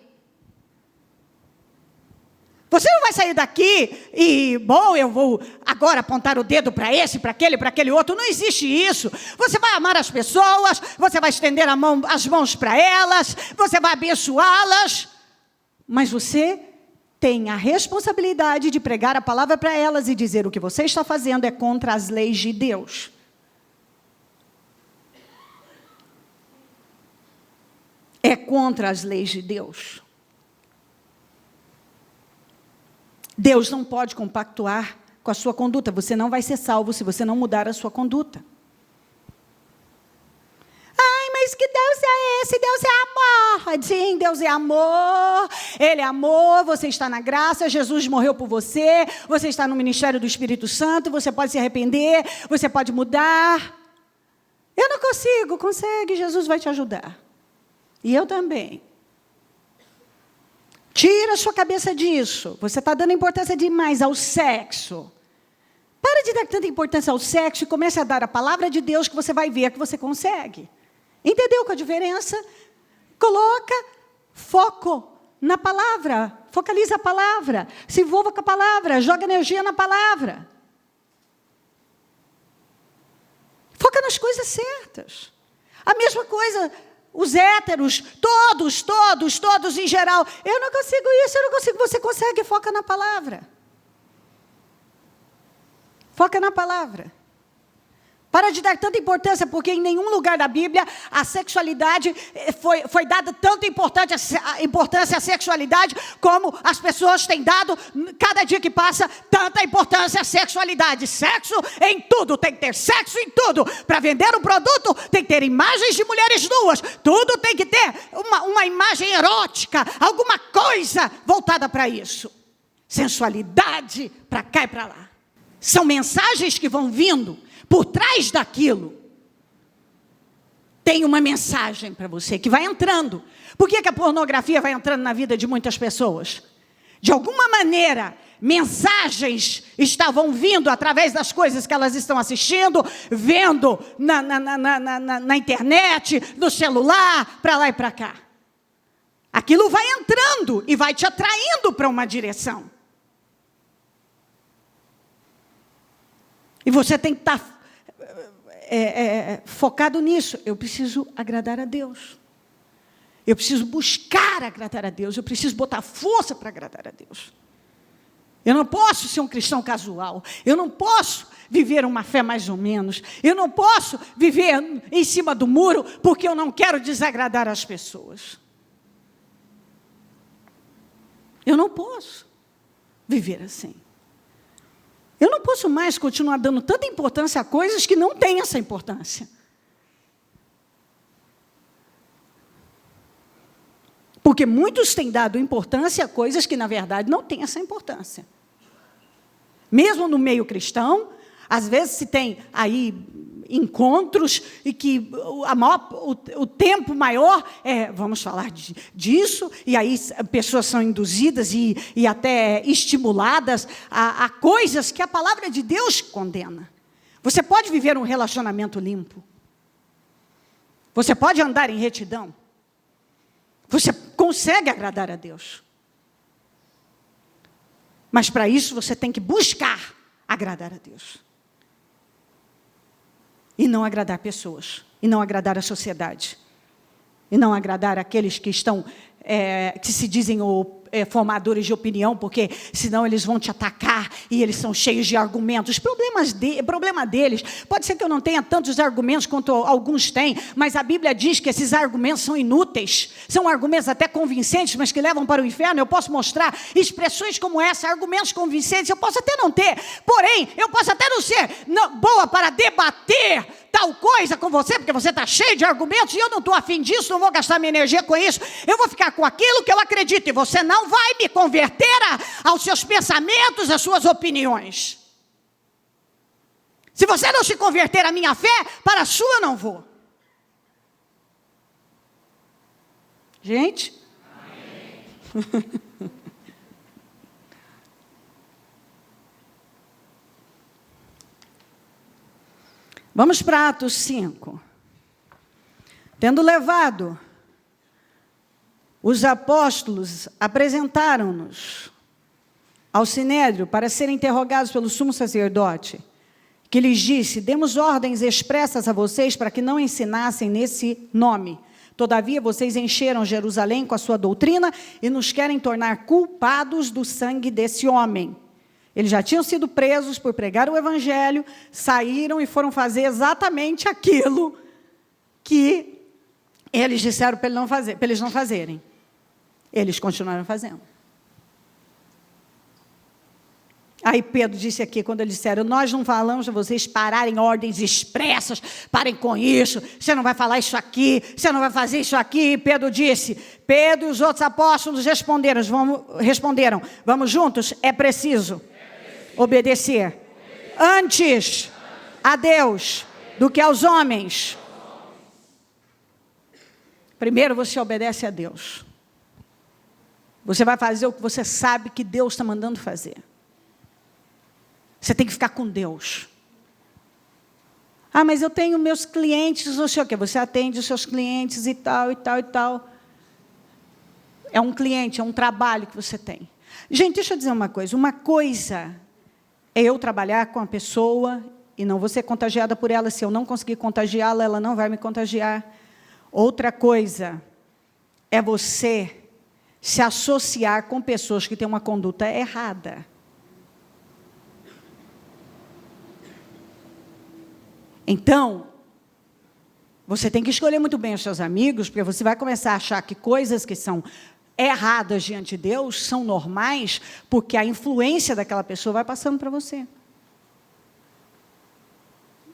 Você não vai sair daqui e, bom, eu vou agora apontar o dedo para esse, para aquele outro. Não existe isso. Você vai amar as pessoas, você vai estender as mãos para elas, você vai abençoá-las, mas você tem a responsabilidade de pregar a palavra para elas e dizer: o que você está fazendo é contra as leis de Deus. É contra as leis de Deus. Deus não pode compactuar com a sua conduta. Você não vai ser salvo se você não mudar a sua conduta. Ai, mas que Deus é esse? Deus é amor. Sim, Deus é amor. Ele é amor, você está na graça, Jesus morreu por você, você está no ministério do Espírito Santo, você pode se arrepender, você pode mudar. Eu não consigo, consegue, Jesus vai te ajudar. E eu também. Tira a sua cabeça disso. Você está dando importância demais ao sexo. Para de dar tanta importância ao sexo e comece a dar a palavra de Deus, que você vai ver que você consegue. Entendeu qual a diferença? Coloca foco na palavra. Focaliza a palavra. Se envolva com a palavra. Joga energia na palavra. Foca nas coisas certas. A mesma coisa... Os héteros, todos em geral. Eu não consigo isso, eu não consigo. Você consegue, foca na palavra. Foca na palavra. Para de dar tanta importância, porque em nenhum lugar da Bíblia a sexualidade foi dada tanta importância à sexualidade como as pessoas têm dado, cada dia que passa, tanta importância à sexualidade. Sexo em tudo, tem que ter sexo em tudo. Para vender um produto, tem que ter imagens de mulheres nuas. Tudo tem que ter uma imagem erótica, alguma coisa voltada para isso. Sensualidade, para cá e para lá. São mensagens que vão vindo. Por trás daquilo, tem uma mensagem para você que vai entrando. Por que a pornografia vai entrando na vida de muitas pessoas? De alguma maneira, mensagens estavam vindo através das coisas que elas estão assistindo, vendo na internet, no celular, para lá e para cá. Aquilo vai entrando e vai te atraindo para uma direção. E você tem que estar focado nisso. Eu preciso agradar a Deus. Eu preciso buscar agradar a Deus. Eu preciso botar força para agradar a Deus. Eu não posso ser um cristão casual. Eu não posso viver uma fé mais ou menos. Eu não posso viver em cima do muro porque eu não quero desagradar as pessoas. Eu não posso viver assim. Eu não posso mais continuar dando tanta importância a coisas que não têm essa importância. Porque muitos têm dado importância a coisas que, na verdade, não têm essa importância. Mesmo no meio cristão, às vezes se tem aí encontros e que o tempo maior é, vamos falar disso, e aí pessoas são induzidas e até estimuladas a coisas que a palavra de Deus condena. Você pode viver um relacionamento limpo. Você pode andar em retidão. Você consegue agradar a Deus. Mas para isso você tem que buscar agradar a Deus. E não agradar pessoas. E não agradar a sociedade. E não agradar aqueles que estão, que se dizem formadores de opinião, porque senão eles vão te atacar e eles são cheios de argumentos. Problema deles. Pode ser que eu não tenha tantos argumentos quanto alguns têm, mas a Bíblia diz que esses argumentos são inúteis. São argumentos até convincentes, mas que levam para o inferno. Eu posso mostrar expressões como essa, argumentos convincentes. Eu posso até não ter, porém, eu posso até não ser boa para debater tal coisa com você, porque você está cheio de argumentos e eu não estou afim disso, não vou gastar minha energia com isso. Eu vou ficar com aquilo que eu acredito e você não vai me converter aos seus pensamentos, às suas opiniões. Se você não se converter à minha fé, para a sua eu não vou. Gente? Vamos para Atos 5. Tendo levado, os apóstolos apresentaram-nos ao sinédrio para serem interrogados pelo sumo sacerdote, que lhes disse: demos ordens expressas a vocês para que não ensinassem nesse nome. Todavia, vocês encheram Jerusalém com a sua doutrina e nos querem tornar culpados do sangue desse homem. Eles já tinham sido presos por pregar o evangelho, saíram e foram fazer exatamente aquilo que eles disseram para eles não fazerem. Eles continuaram fazendo. Aí Pedro disse aqui, quando eles disseram: nós não falamos a vocês pararem ordens expressas, parem com isso, você não vai falar isso aqui, você não vai fazer isso aqui. Pedro disse, Pedro e os outros apóstolos responderam, vamos juntos? É preciso obedecer antes a Deus do que aos homens. Primeiro você obedece a Deus. Você vai fazer o que você sabe que Deus está mandando fazer. Você tem que ficar com Deus. Ah, mas eu tenho meus clientes, não sei o quê. Você atende os seus clientes e tal, e tal, e tal. É um cliente, é um trabalho que você tem. Gente, deixa eu dizer uma coisa. Uma coisa é eu trabalhar com a pessoa e não vou ser contagiada por ela. Se eu não conseguir contagiá-la, ela não vai me contagiar. Outra coisa é você se associar com pessoas que têm uma conduta errada. Então, você tem que escolher muito bem os seus amigos, porque você vai começar a achar que coisas que são erradas diante de Deus são normais, porque a influência daquela pessoa vai passando para você.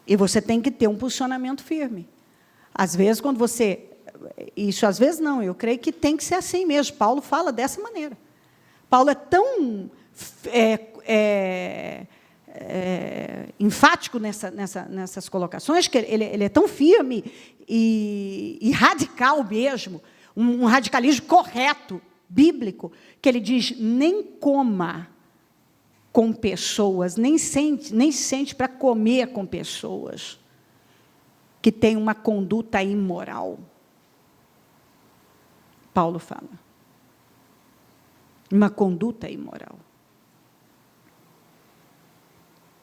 E você tem que ter um posicionamento firme. Às vezes, quando você... Isso às vezes não, eu creio que tem que ser assim mesmo. Paulo fala dessa maneira. Paulo é tão enfático nessas colocações, que ele é tão firme e radical mesmo, um radicalismo correto, bíblico, que ele diz: nem coma com pessoas, nem sente para comer com pessoas que têm uma conduta imoral. Paulo fala. Uma conduta imoral.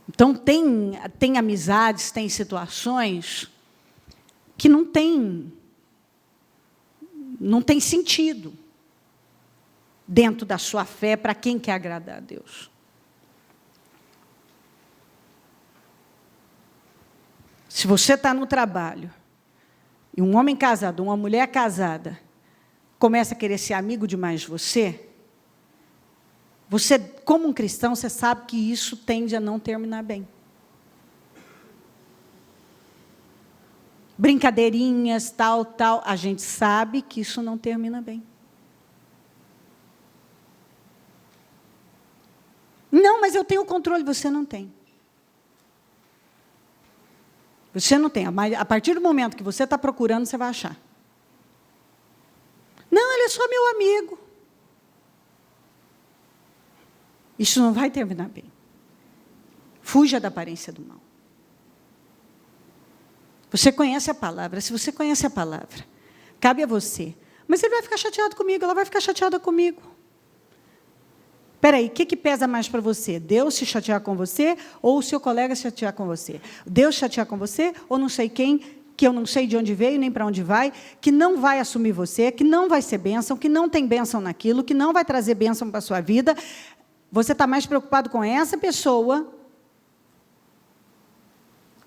Então, tem amizades, tem situações que não não tem sentido dentro da sua fé para quem quer agradar a Deus. Se você está no trabalho e um homem casado, uma mulher casada, começa a querer ser amigo demais de você, como um cristão, você sabe que isso tende a não terminar bem. Brincadeirinhas, tal, a gente sabe que isso não termina bem. Não, mas eu tenho controle, você não tem. Você não tem, mas a partir do momento que você está procurando, você vai achar. Não, ele é só meu amigo. Isso não vai terminar bem. Fuja da aparência do mal. Você conhece a palavra. Se você conhece a palavra, cabe a você. Mas ele vai ficar chateado comigo, ela vai ficar chateada comigo. Espera aí, o que pesa mais para você? Deus se chatear com você ou o seu colega se chatear com você? Deus chatear com você ou não sei quem, que eu não sei de onde veio nem para onde vai, que não vai assumir você, que não vai ser bênção, que não tem bênção naquilo, que não vai trazer bênção para a sua vida. Você está mais preocupado com essa pessoa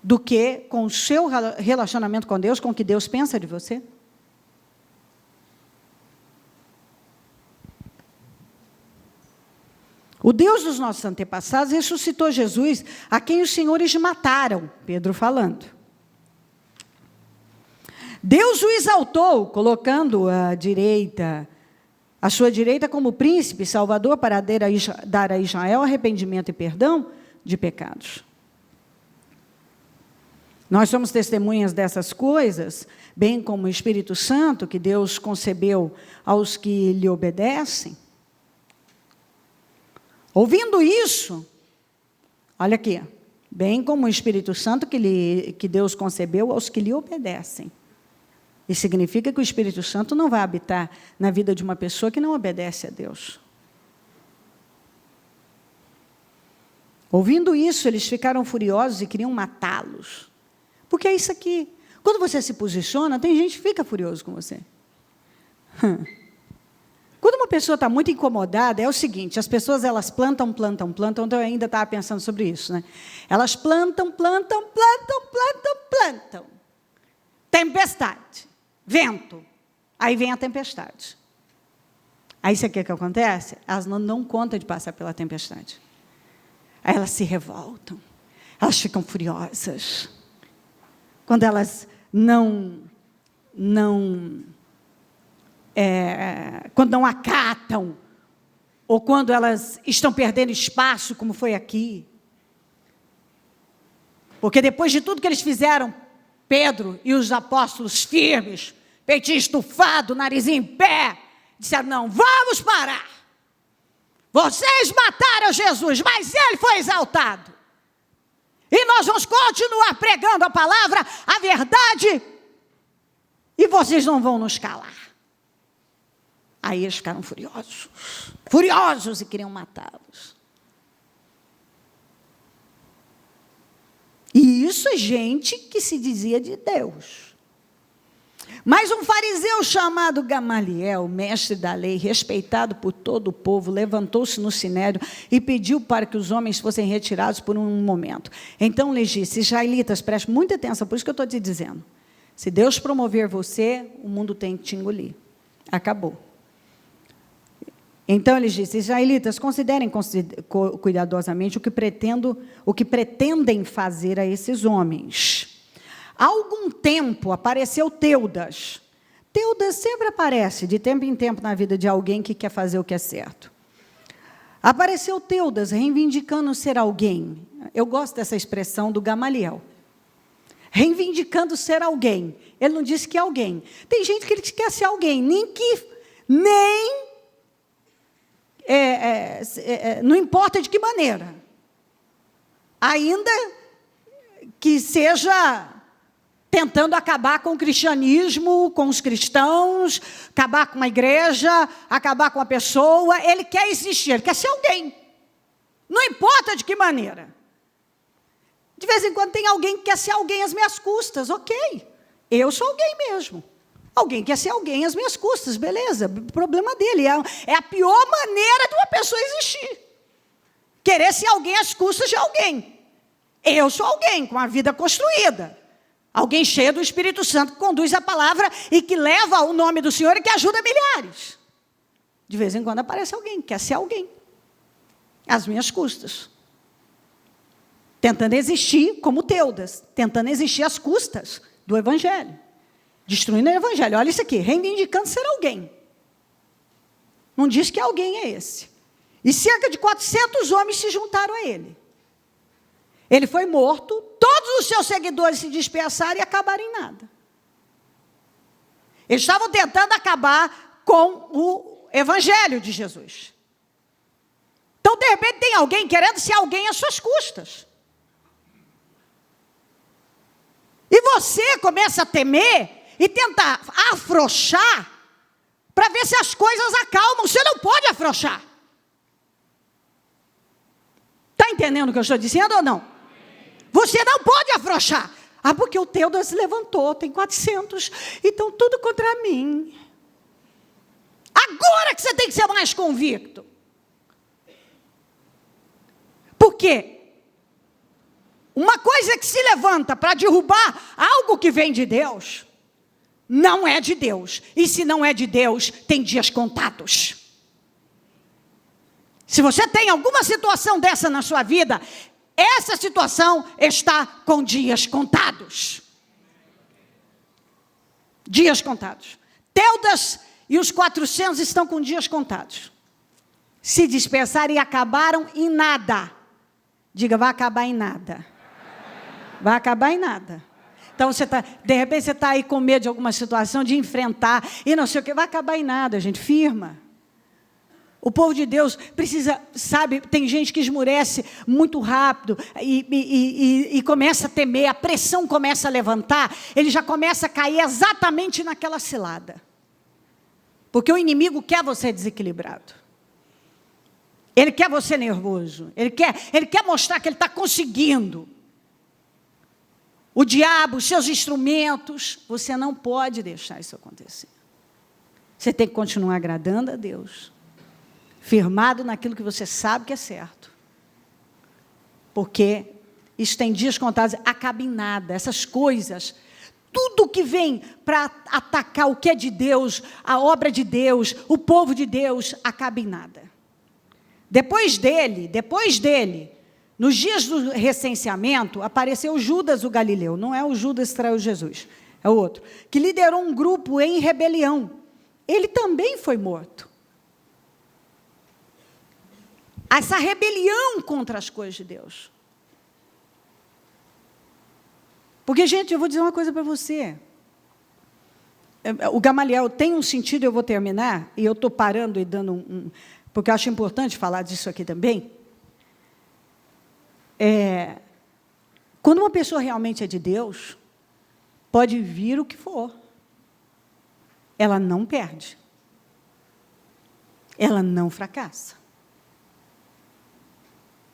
do que com o seu relacionamento com Deus, com o que Deus pensa de você? O Deus dos nossos antepassados ressuscitou Jesus, a quem os senhores mataram, Pedro falando. Deus o exaltou, colocando a sua direita como príncipe, salvador, para dar a Israel arrependimento e perdão de pecados. Nós somos testemunhas dessas coisas, bem como o Espírito Santo, que Deus concebeu aos que lhe obedecem. Ouvindo isso, olha aqui, bem como o Espírito Santo que Deus concebeu aos que lhe obedecem. Isso significa que o Espírito Santo não vai habitar na vida de uma pessoa que não obedece a Deus. Ouvindo isso, eles ficaram furiosos e queriam matá-los. Porque é isso aqui. Quando você se posiciona, tem gente que fica furioso com você. Quando uma pessoa está muito incomodada, é o seguinte, as pessoas elas plantam, então eu ainda estava pensando sobre isso, né? Elas plantam. Tempestade, vento, aí vem a tempestade. Aí isso aqui que acontece? Elas não dão conta de passar pela tempestade. Aí elas se revoltam, elas ficam furiosas. Quando elas quando não acatam, ou quando elas estão perdendo espaço, como foi aqui. Porque depois de tudo que eles fizeram, Pedro e os apóstolos firmes, peitinho estufado, narizinho em pé, disseram, não, vamos parar. Vocês mataram Jesus, mas ele foi exaltado. E nós vamos continuar pregando a palavra, a verdade, e vocês não vão nos calar. Aí eles ficaram furiosos e queriam matá-los. E isso é gente que se dizia de Deus. Mas um fariseu chamado Gamaliel, mestre da lei, respeitado por todo o povo, levantou-se no sinédrio e pediu para que os homens fossem retirados por um momento. Então lhes disse, israelitas, preste muita atenção, por isso que eu estou te dizendo. Se Deus promover você, o mundo tem que te engolir. Acabou. Então ele disse, israelitas, considerem cuidadosamente o que pretendem fazer a esses homens. Há algum tempo apareceu Teudas. Teudas sempre aparece de tempo em tempo na vida de alguém que quer fazer o que é certo. Apareceu Teudas reivindicando ser alguém. Eu gosto dessa expressão do Gamaliel. Reivindicando ser alguém. Ele não disse que é alguém. Tem gente que ele quer ser alguém, não importa de que maneira. Ainda que seja tentando acabar com o cristianismo, com os cristãos, acabar com a igreja, acabar com a pessoa, ele quer existir, ele quer ser alguém. Não importa de que maneira. De vez em quando tem alguém que quer ser alguém às minhas custas, ok. Eu sou alguém mesmo. Alguém quer ser alguém às minhas custas, beleza, problema dele. É a pior maneira de uma pessoa existir. Querer ser alguém às custas de alguém. Eu sou alguém com a vida construída. Alguém cheio do Espírito Santo que conduz a palavra e que leva o nome do Senhor e que ajuda milhares. De vez em quando aparece alguém, quer ser alguém. Às minhas custas. Tentando existir como Teudas. Tentando existir às custas do Evangelho. Destruindo o Evangelho. Olha isso aqui, reivindicando ser alguém. Não diz que alguém é esse. E cerca de 400 homens se juntaram a ele. Ele foi morto, todos os seus seguidores se dispersaram e acabaram em nada. Eles estavam tentando acabar com o Evangelho de Jesus. Então, de repente, tem alguém querendo ser alguém às suas custas. E você começa a temer e tentar afrouxar para ver se as coisas acalmam. Você não pode afrouxar. Está entendendo o que eu estou dizendo ou não? Você não pode afrouxar. Ah, porque o Teudas se levantou, tem 400, então tudo contra mim. Agora que você tem que ser mais convicto. Por quê? Uma coisa que se levanta para derrubar algo que vem de Deus, não é de Deus. E se não é de Deus, tem dias contados. Se você tem alguma situação dessa na sua vida, essa situação está com dias contados. Dias contados. Teudas e os 400 estão com dias contados. Se dispersaram e acabaram em nada. Diga, vai acabar em nada. Vai acabar em nada. Então, de repente, você está aí com medo de alguma situação, de enfrentar, e não sei o que, vai acabar em nada, gente, firma. O povo de Deus precisa, sabe, tem gente que esmurece muito rápido e começa a temer, a pressão começa a levantar, ele já começa a cair exatamente naquela cilada. Porque o inimigo quer você desequilibrado. Ele quer você nervoso. Ele quer mostrar que ele está conseguindo. O diabo, os seus instrumentos, você não pode deixar isso acontecer. Você tem que continuar agradando a Deus. Firmado naquilo que você sabe que é certo. Porque isso tem dias contados, acaba em nada. Essas coisas, tudo que vem para atacar o que é de Deus, a obra de Deus, o povo de Deus, acaba em nada. Depois dele, nos dias do recenseamento, apareceu Judas o Galileu. Não é o Judas que traiu Jesus, é o outro. Que liderou um grupo em rebelião. Ele também foi morto. Essa rebelião contra as coisas de Deus. Porque, gente, eu vou dizer uma coisa para você. O Gamaliel tem um sentido, eu vou terminar, e eu estou parando e dando porque eu acho importante falar disso aqui também. Quando uma pessoa realmente é de Deus, pode vir o que for. Ela não perde. Ela não fracassa.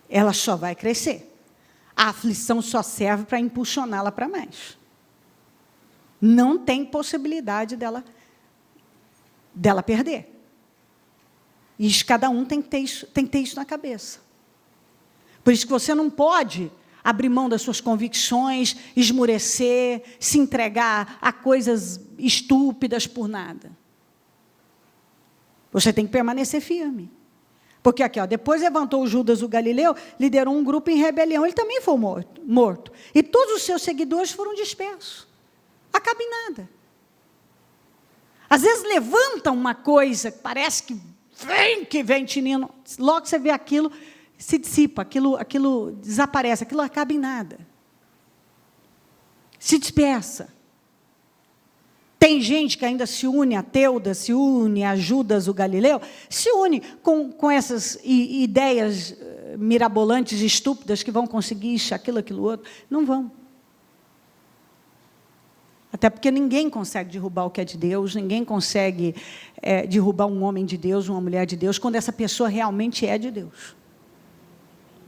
Ela só vai crescer. A aflição só serve para impulsioná-la para mais. Não tem possibilidade dela perder. E cada um tem que ter isso na cabeça. Por isso que você não pode abrir mão das suas convicções, esmurecer, se entregar a coisas estúpidas por nada. Você tem que permanecer firme. Porque aqui, depois levantou o Judas o Galileu, liderou um grupo em rebelião, ele também foi morto. E todos os seus seguidores foram dispersos. Acaba em nada. Às vezes levanta uma coisa, parece que vem tinindo, logo você vê aquilo, se dissipa, aquilo desaparece, aquilo acaba em nada. Se dispersa. Tem gente que ainda se une a Teudas, se une a Judas o Galileu, se une com essas ideias mirabolantes e estúpidas que vão conseguir isso, aquilo, outro. Não vão. Até porque ninguém consegue derrubar o que é de Deus, ninguém consegue derrubar um homem de Deus, uma mulher de Deus, quando essa pessoa realmente é de Deus.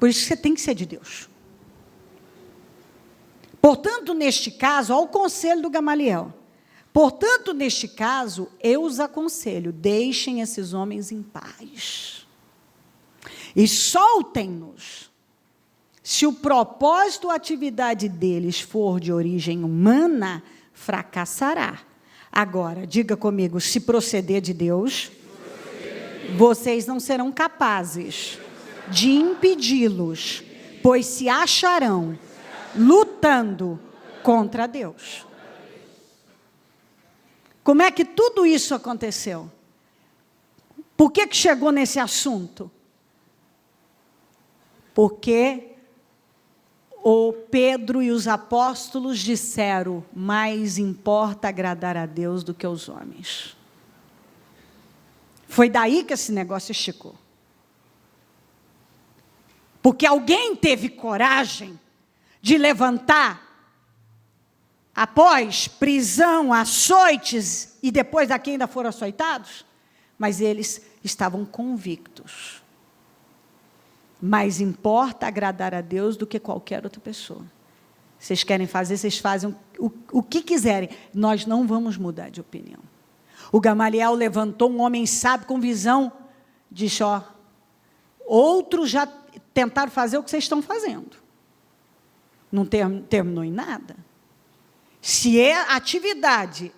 Por isso que você tem que ser de Deus. Portanto, neste caso, ao conselho do Gamaliel, Portanto, neste caso, eu os aconselho, deixem esses homens em paz. E soltem-nos. Se o propósito ou atividade deles for de origem humana, fracassará. Agora, diga comigo, se proceder de Deus, vocês não serão capazes de impedi-los, pois se acharão lutando contra Deus. Como é que tudo isso aconteceu? Por que chegou nesse assunto? Porque o Pedro e os apóstolos disseram, mais importa agradar a Deus do que os homens. Foi daí que esse negócio esticou. Porque alguém teve coragem de levantar, após prisão, açoites, e depois daqui ainda foram açoitados, mas eles estavam convictos. Mais importa agradar a Deus do que qualquer outra pessoa. Vocês querem fazer, vocês fazem o que quiserem. Nós não vamos mudar de opinião. O Gamaliel levantou um homem sábio com visão, disse, outros já tentaram fazer o que vocês estão fazendo. Não terminou em nada. Se é atividade,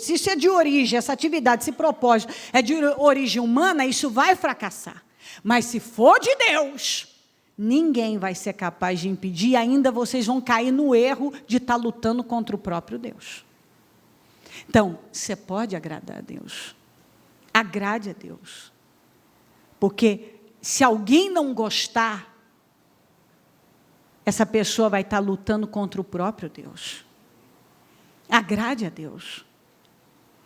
se isso é de origem, essa atividade, esse propósito é de origem humana, isso vai fracassar. Mas se for de Deus, ninguém vai ser capaz de impedir, ainda vocês vão cair no erro de estar lutando contra o próprio Deus. Então, você pode agradar a Deus. Agrade a Deus. Porque se alguém não gostar, essa pessoa vai estar lutando contra o próprio Deus. Agrade a Deus.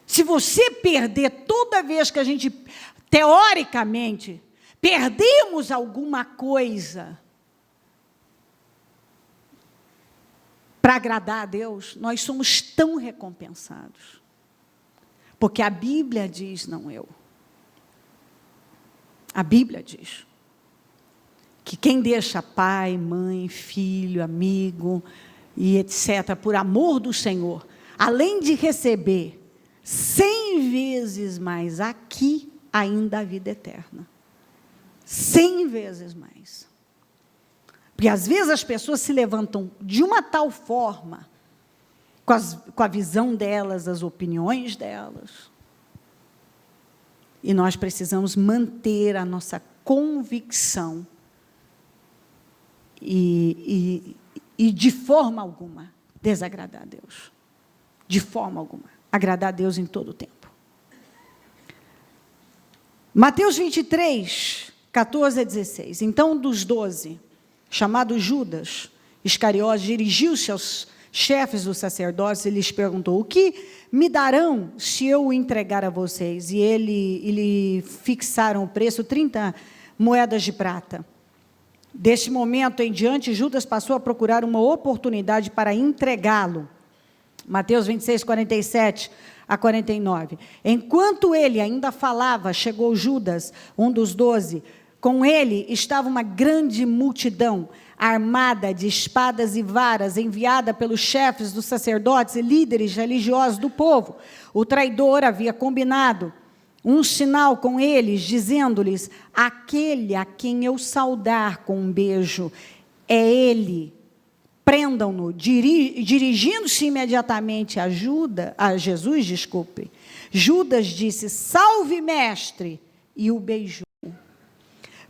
Se você perder toda vez que a gente, teoricamente, perdemos alguma coisa para agradar a Deus, nós somos tão recompensados. Porque a Bíblia diz, não eu. A Bíblia diz que quem deixa pai, mãe, filho, amigo e etc., por amor do Senhor, além de receber 100 vezes mais aqui, ainda a vida eterna. 100 vezes mais. Porque às vezes as pessoas se levantam de uma tal forma, com a visão delas, as opiniões delas, e nós precisamos manter a nossa convicção e de forma alguma desagradar a Deus. De forma alguma. Agradar a Deus em todo o tempo. Mateus 23, 14 a 16. Então, um dos 12, chamado Judas Iscariotes, dirigiu-se aos chefes dos sacerdotes e lhes perguntou, o que me darão se eu o entregar a vocês? E ele fixaram o preço, 30 moedas de prata. Deste momento em diante, Judas passou a procurar uma oportunidade para entregá-lo. Mateus 26, 47 a 49. Enquanto ele ainda falava, chegou Judas, um dos 12. Com ele estava uma grande multidão, armada de espadas e varas, enviada pelos chefes dos sacerdotes e líderes religiosos do povo. O traidor havia combinado um sinal com eles, dizendo-lhes, aquele a quem eu saudar com um beijo, é ele. Prendam-no. Dirigindo-se imediatamente a Jesus, Judas disse, salve, mestre, e o beijou.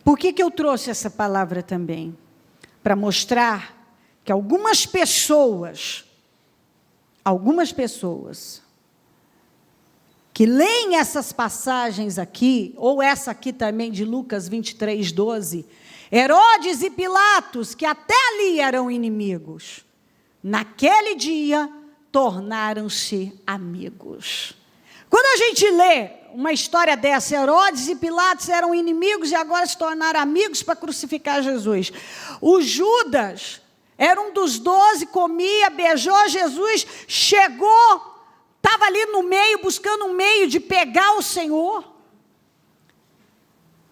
Por que eu trouxe essa palavra também? Para mostrar que algumas pessoas que leem essas passagens aqui, ou essa aqui também de Lucas 23, 12, Herodes e Pilatos, que até ali eram inimigos, naquele dia tornaram-se amigos. Quando a gente lê uma história dessa, Herodes e Pilatos eram inimigos e agora se tornaram amigos para crucificar Jesus. O Judas era um dos 12, comia, beijou Jesus, chegou, estava ali no meio, buscando um meio de pegar o Senhor.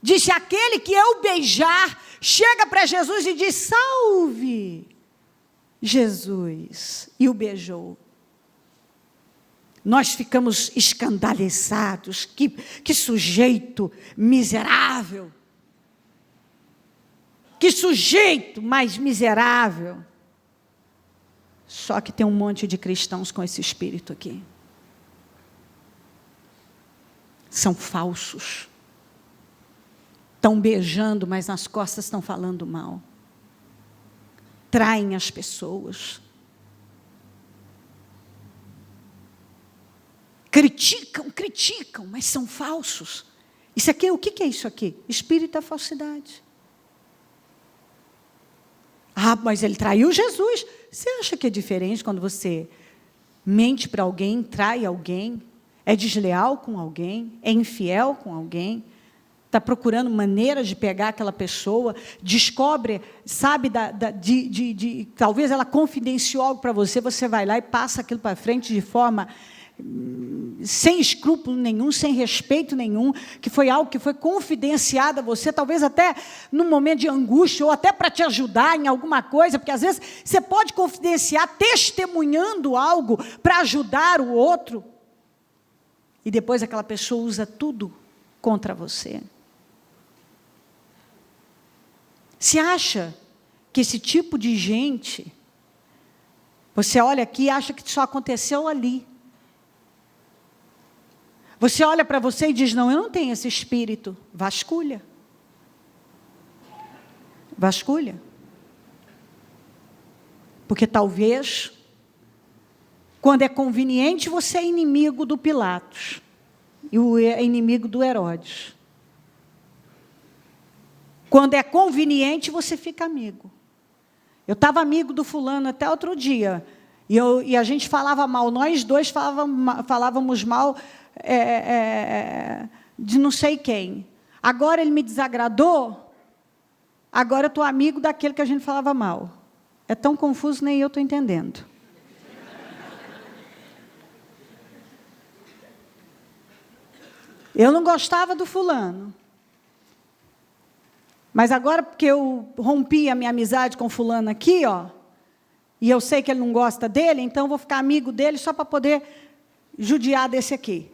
Disse, aquele que eu beijar, chega para Jesus e diz, salve, Jesus, e o beijou. nós ficamos escandalizados. Que sujeito miserável. Que sujeito mais miserável. Só que tem um monte de cristãos com esse espírito aqui. São falsos. Estão beijando, mas nas costas estão falando mal. Traem as pessoas. Criticam, mas são falsos. Isso aqui, o que é isso aqui? Espírito da falsidade. Ah, mas ele traiu Jesus. Você acha que é diferente quando você mente para alguém, trai alguém, é desleal com alguém, é infiel com alguém, está procurando maneiras de pegar aquela pessoa, descobre, sabe, talvez ela confidenciou algo para você, você vai lá e passa aquilo para frente de forma sem escrúpulo nenhum, sem respeito nenhum, que foi algo que foi confidenciado a você, talvez até num momento de angústia, ou até para te ajudar em alguma coisa, porque às vezes você pode confidenciar testemunhando algo para ajudar o outro, e depois aquela pessoa usa tudo contra você. Se acha que esse tipo de gente, você olha aqui e acha que só aconteceu ali. Você olha para você e diz, não, eu não tenho esse espírito. Vasculha. Vasculha. Porque talvez, quando é conveniente, você é inimigo do Pilatos. E é inimigo do Herodes. Quando é conveniente, você fica amigo. Eu estava amigo do fulano até outro dia. E a gente falava mal, nós dois falávamos mal de não sei quem. Agora ele me desagradou, agora eu estou amigo daquele que a gente falava mal. É tão confuso, nem eu estou entendendo. Eu não gostava do fulano. Mas agora, porque eu rompi a minha amizade com fulano aqui, ó, e eu sei que ele não gosta dele, então eu vou ficar amigo dele só para poder judiar desse aqui.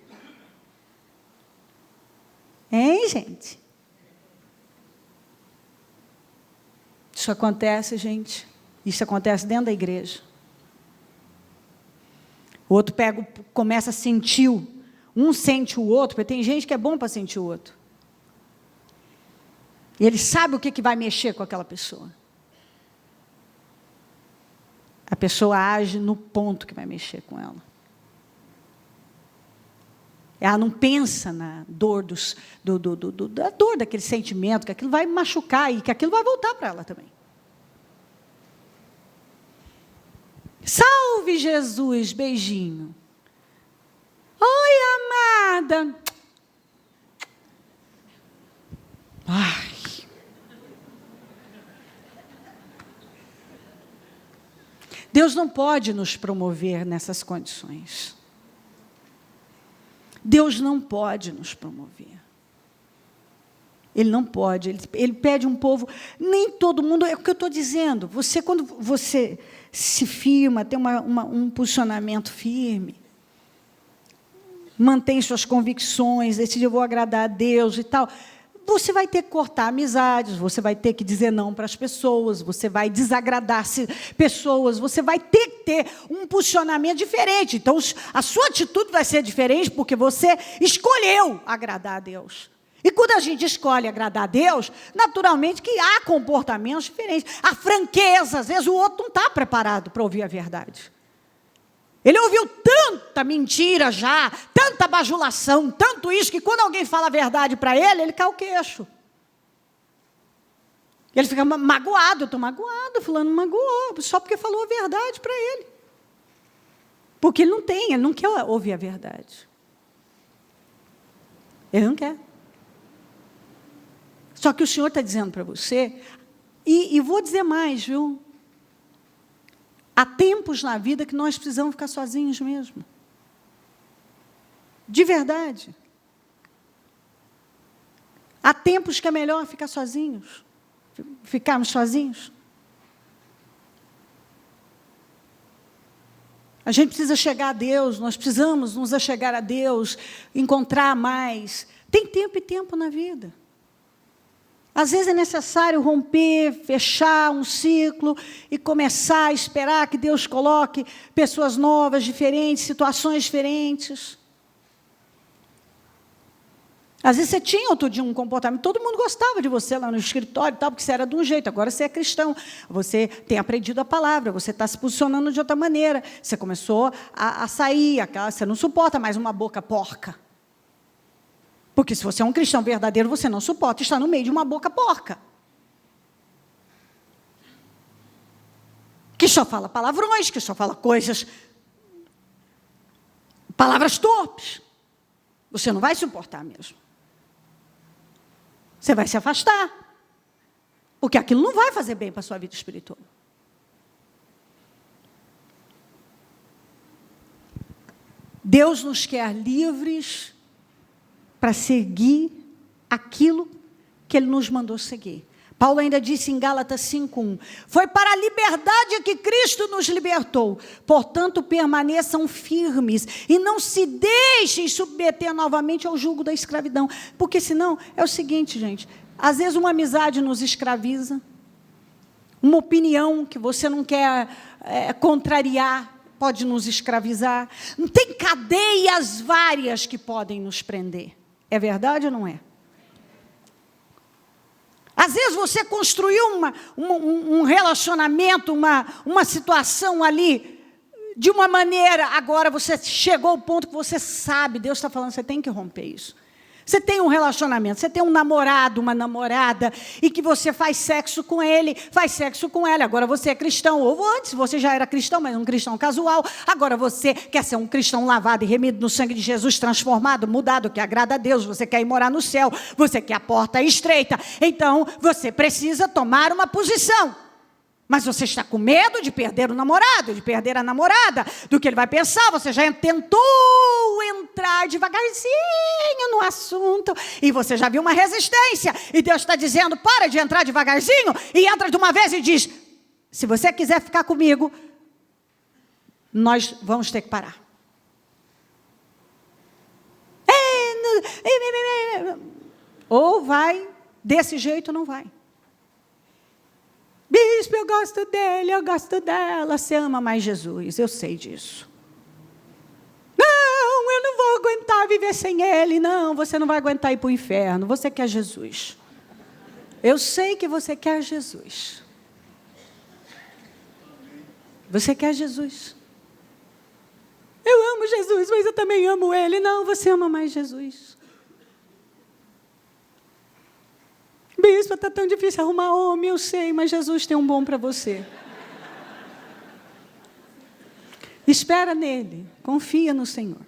Hein, gente? Isso acontece, gente. Isso acontece dentro da igreja. O outro começa a sentir, um sente o outro, porque tem gente que é bom para sentir o outro. E ele sabe o que vai mexer com aquela pessoa. A pessoa age no ponto que vai mexer com ela. Ela não pensa na dor da dor daquele sentimento, que aquilo vai machucar e que aquilo vai voltar para ela também. Salve Jesus, beijinho. Oi, amada. Ai. Deus não pode nos promover nessas condições. Deus não pode nos promover. Ele não pode. Ele pede um povo. Nem todo mundo. É o que eu estou dizendo. Quando você se firma, tem um posicionamento firme, mantém suas convicções, decide, eu vou agradar a Deus e tal, você vai ter que cortar amizades, você vai ter que dizer não para as pessoas, você vai desagradar pessoas, você vai ter que ter um posicionamento diferente. Então, a sua atitude vai ser diferente porque você escolheu agradar a Deus. E quando a gente escolhe agradar a Deus, naturalmente que há comportamentos diferentes. Há franqueza, às vezes o outro não está preparado para ouvir a verdade. Ele ouviu tanta mentira já, tanta bajulação, tanto isso, que quando alguém fala a verdade para ele, ele cai o queixo. Ele fica magoado, eu estou magoado, fulano magoou, só porque falou a verdade para ele. Porque ele não quer ouvir a verdade. Ele não quer. Só que o Senhor está dizendo para você, e vou dizer mais, viu? Há tempos na vida que nós precisamos ficar sozinhos mesmo. De verdade. Há tempos que é melhor ficar sozinhos. Ficarmos sozinhos. A gente precisa chegar a Deus, nós precisamos nos achegar a Deus, encontrar mais. Tem tempo e tempo na vida. Às vezes é necessário romper, fechar um ciclo e começar a esperar que Deus coloque pessoas novas, diferentes, situações diferentes. Às vezes você tinha outro dia um comportamento, todo mundo gostava de você lá no escritório, tal, porque você era de um jeito, agora você é cristão, você tem aprendido a palavra, você está se posicionando de outra maneira, você começou a sair, você não suporta mais uma boca porca. Porque se você é um cristão verdadeiro, você não suporta estar no meio de uma boca porca. Que só fala palavrões, que só fala coisas, palavras torpes. Você não vai suportar mesmo. Você vai se afastar. Porque aquilo não vai fazer bem para a sua vida espiritual. Deus nos quer livres para seguir aquilo que Ele nos mandou seguir. Paulo ainda disse em Gálatas 5:1, foi para a liberdade que Cristo nos libertou, portanto permaneçam firmes e não se deixem submeter novamente ao jugo da escravidão, porque senão é o seguinte, gente, às vezes uma amizade nos escraviza, uma opinião que você não quer contrariar, pode nos escravizar, tem cadeias várias que podem nos prender. É verdade ou não é? Às vezes você construiu um relacionamento, uma situação ali, de uma maneira, agora você chegou ao ponto que você sabe, Deus está falando, você tem que romper isso. Você tem um relacionamento, você tem um namorado, uma namorada, e que você faz sexo com ele, faz sexo com ela, agora você é cristão, ou antes você já era cristão, mas um cristão casual, agora você quer ser um cristão lavado e remido no sangue de Jesus, transformado, mudado, que agrada a Deus, você quer ir morar no céu, você quer a porta estreita, então você precisa tomar uma posição. Mas você está com medo de perder o namorado, de perder a namorada, do que ele vai pensar, você já tentou entrar devagarzinho no assunto, e você já viu uma resistência, e Deus está dizendo, para de entrar devagarzinho, e entra de uma vez e diz, se você quiser ficar comigo, nós vamos ter que parar. Ou vai, desse jeito não vai. Bispo, eu gosto dele, eu gosto dela. Você ama mais Jesus, eu sei disso. Não, eu não vou aguentar viver sem ele. Não, você não vai aguentar ir para o inferno. Você quer Jesus. Eu sei que você quer Jesus. Você quer Jesus. Eu amo Jesus, mas eu também amo ele. Não, você ama mais Jesus. Bispo, está tão difícil arrumar homem, eu sei, mas Jesus tem um bom para você. Espera nele, confia no Senhor.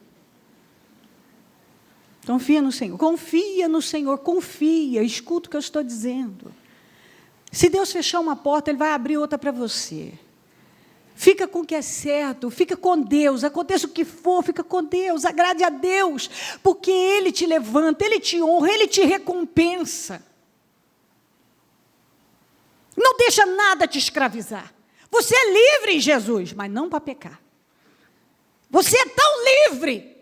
Confia no Senhor, confia no Senhor, confia, escuta o que eu estou dizendo. Se Deus fechar uma porta, Ele vai abrir outra para você. Fica com o que é certo, fica com Deus, aconteça o que for, fica com Deus, agrade a Deus, porque Ele te levanta, Ele te honra, Ele te recompensa. Não deixa nada te escravizar. Você é livre em Jesus, mas não para pecar. Você é tão livre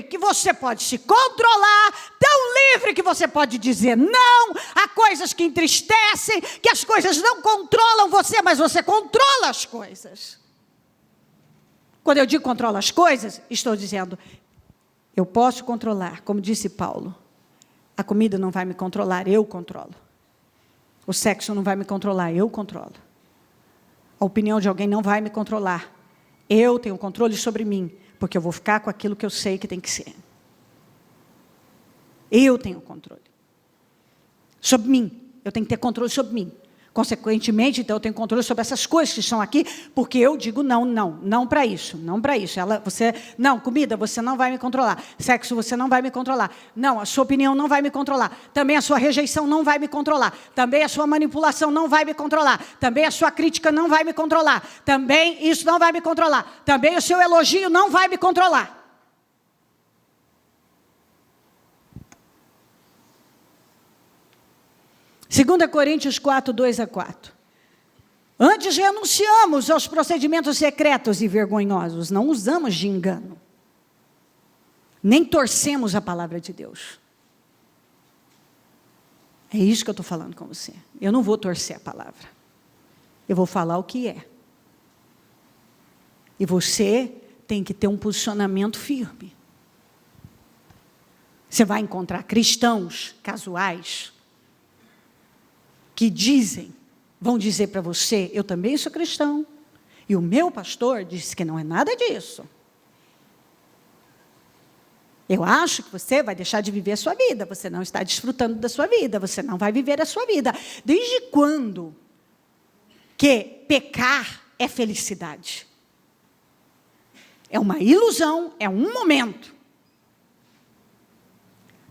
que você pode se controlar, tão livre que você pode dizer não a coisas que entristecem, que as coisas não controlam você, mas você controla as coisas. Quando eu digo controla as coisas, estou dizendo, eu posso controlar, como disse Paulo, a comida não vai me controlar, eu controlo. O sexo não vai me controlar, eu controlo. A opinião de alguém não vai me controlar. Eu tenho controle sobre mim, porque eu vou ficar com aquilo que eu sei que tem que ser. Eu tenho controle. Sobre mim, eu tenho que ter controle sobre mim. Consequentemente, então, eu tenho controle sobre essas coisas que estão aqui, porque eu digo não para isso, não para isso. Não, comida, você não vai me controlar. Sexo, você não vai me controlar. Não, a sua opinião não vai me controlar. Também a sua rejeição não vai me controlar. Também a sua manipulação não vai me controlar. Também a sua crítica não vai me controlar. Também isso não vai me controlar. Também o seu elogio não vai me controlar. 2 Coríntios 4, 2-4. Antes renunciamos aos procedimentos secretos e vergonhosos, não usamos de engano, nem torcemos a palavra de Deus. É isso que eu estou falando com você. Eu não vou torcer a palavra. Eu vou falar o que é. E você tem que ter um posicionamento firme. Você vai encontrar cristãos casuais que vão dizer para você, eu também sou cristão, e o meu pastor disse que não é nada disso. Eu acho que você vai deixar de viver a sua vida, você não está desfrutando da sua vida, você não vai viver a sua vida. Desde quando que pecar é felicidade? É uma ilusão, é um momento.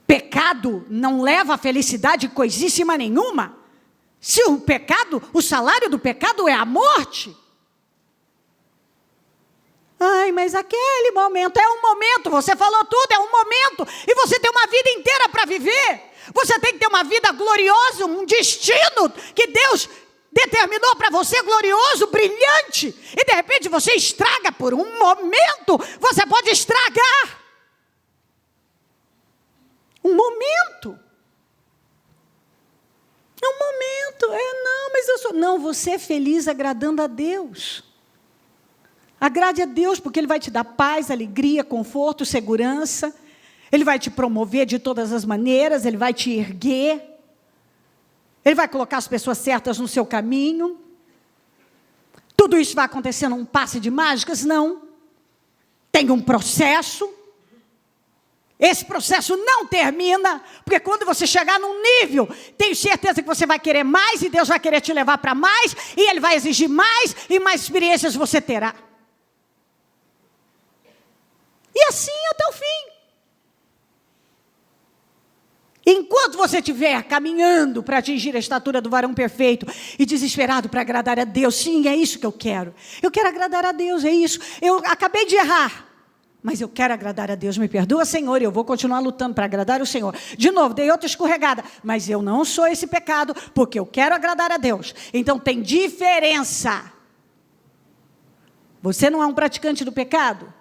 Pecado não leva a felicidade coisíssima nenhuma. Se o pecado, o salário do pecado é a morte. Ai, mas aquele momento, é um momento, você falou tudo, é um momento, e você tem uma vida inteira para viver. Você tem que ter uma vida gloriosa, um destino que Deus determinou para você, glorioso, brilhante, e de repente você estraga por um momento, você pode estragar. Um momento. É um momento. Mas eu sou... Não, você é feliz agradando a Deus. Agrade a Deus, porque Ele vai te dar paz, alegria, conforto, segurança. Ele vai te promover de todas as maneiras, Ele vai te erguer. Ele vai colocar as pessoas certas no seu caminho. Tudo isso vai acontecer num passe de mágicas? Não. Tem um processo. Esse processo não termina, porque quando você chegar num nível, tenho certeza que você vai querer mais, e Deus vai querer te levar para mais, e Ele vai exigir mais, e mais experiências você terá. E assim até o fim. Enquanto você estiver caminhando para atingir a estatura do varão perfeito e desesperado para agradar a Deus, sim, é isso que eu quero. Eu quero agradar a Deus, é isso. Eu acabei de errar, mas eu quero agradar a Deus. Me perdoa, Senhor, e eu vou continuar lutando para agradar o Senhor. De novo, dei outra escorregada, mas eu não sou esse pecado, porque eu quero agradar a Deus. Então tem diferença. Você não é um praticante do pecado?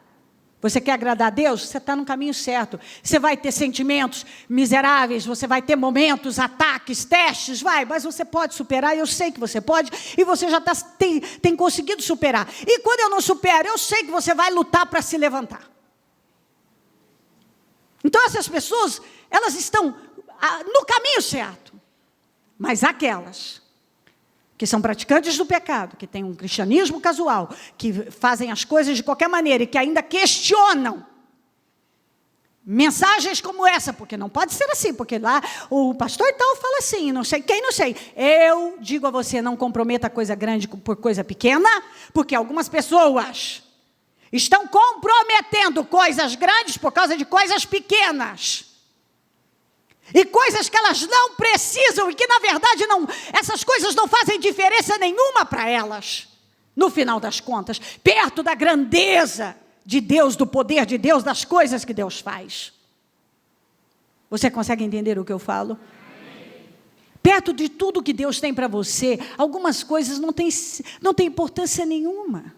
Você quer agradar a Deus? Você está no caminho certo. Você vai ter sentimentos miseráveis, você vai ter momentos, ataques, testes, mas você pode superar, eu sei que você pode, e você já tem conseguido superar. E quando eu não supero, eu sei que você vai lutar para se levantar. Então essas pessoas, elas estão no caminho certo. Mas aquelas que são praticantes do pecado, que têm um cristianismo casual, que fazem as coisas de qualquer maneira e que ainda questionam mensagens como essa, porque não pode ser assim, porque lá o pastor tal fala assim, não sei quem, não sei. Eu digo a você, não comprometa coisa grande por coisa pequena, porque algumas pessoas estão comprometendo coisas grandes por causa de coisas pequenas. E coisas que elas não precisam e que, na verdade, essas coisas não fazem diferença nenhuma para elas, no final das contas, perto da grandeza de Deus, do poder de Deus, das coisas que Deus faz. Você consegue entender o que eu falo? Perto de tudo que Deus tem para você, algumas coisas não têm importância nenhuma.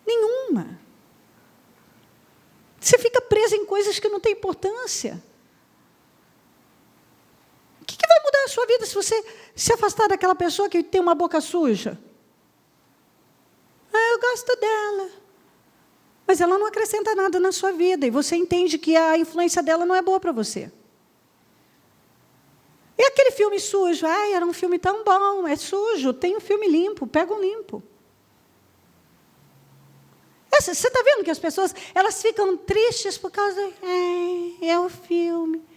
Nenhuma. Você fica preso em coisas que não têm importância. O que vai mudar a sua vida se você se afastar daquela pessoa que tem uma boca suja? Eu gosto dela. Mas ela não acrescenta nada na sua vida. E você entende que a influência dela não é boa para você. E aquele filme sujo? Era um filme tão bom. É sujo. Tem um filme limpo. Pega um limpo. Você está vendo que as pessoas, elas ficam tristes por causa... é o filme.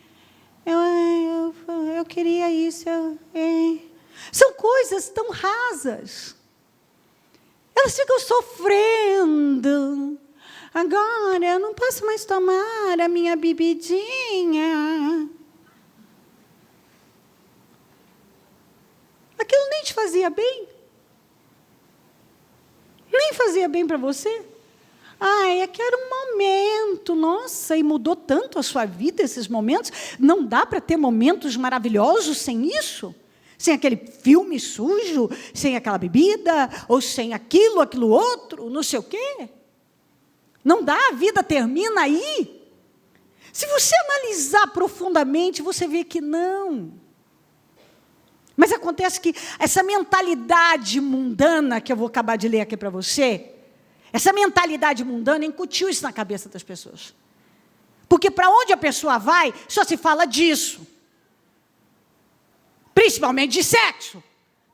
Eu queria isso. São coisas tão rasas. Elas ficam sofrendo. Agora eu não posso mais tomar a minha bebidinha. Aquilo nem te fazia bem. Nem fazia bem para você. É que era um momento, nossa, e mudou tanto a sua vida esses momentos. Não dá para ter momentos maravilhosos sem isso? sem aquele filme sujo, sem aquela bebida, ou sem aquilo outro, não sei o quê. Não dá, a vida termina aí. Se você analisar profundamente, você vê que não. Mas acontece que essa mentalidade mundana, que eu vou acabar de ler aqui para você, essa mentalidade mundana incutiu isso na cabeça das pessoas. Porque para onde a pessoa vai, só se fala disso. Principalmente de sexo.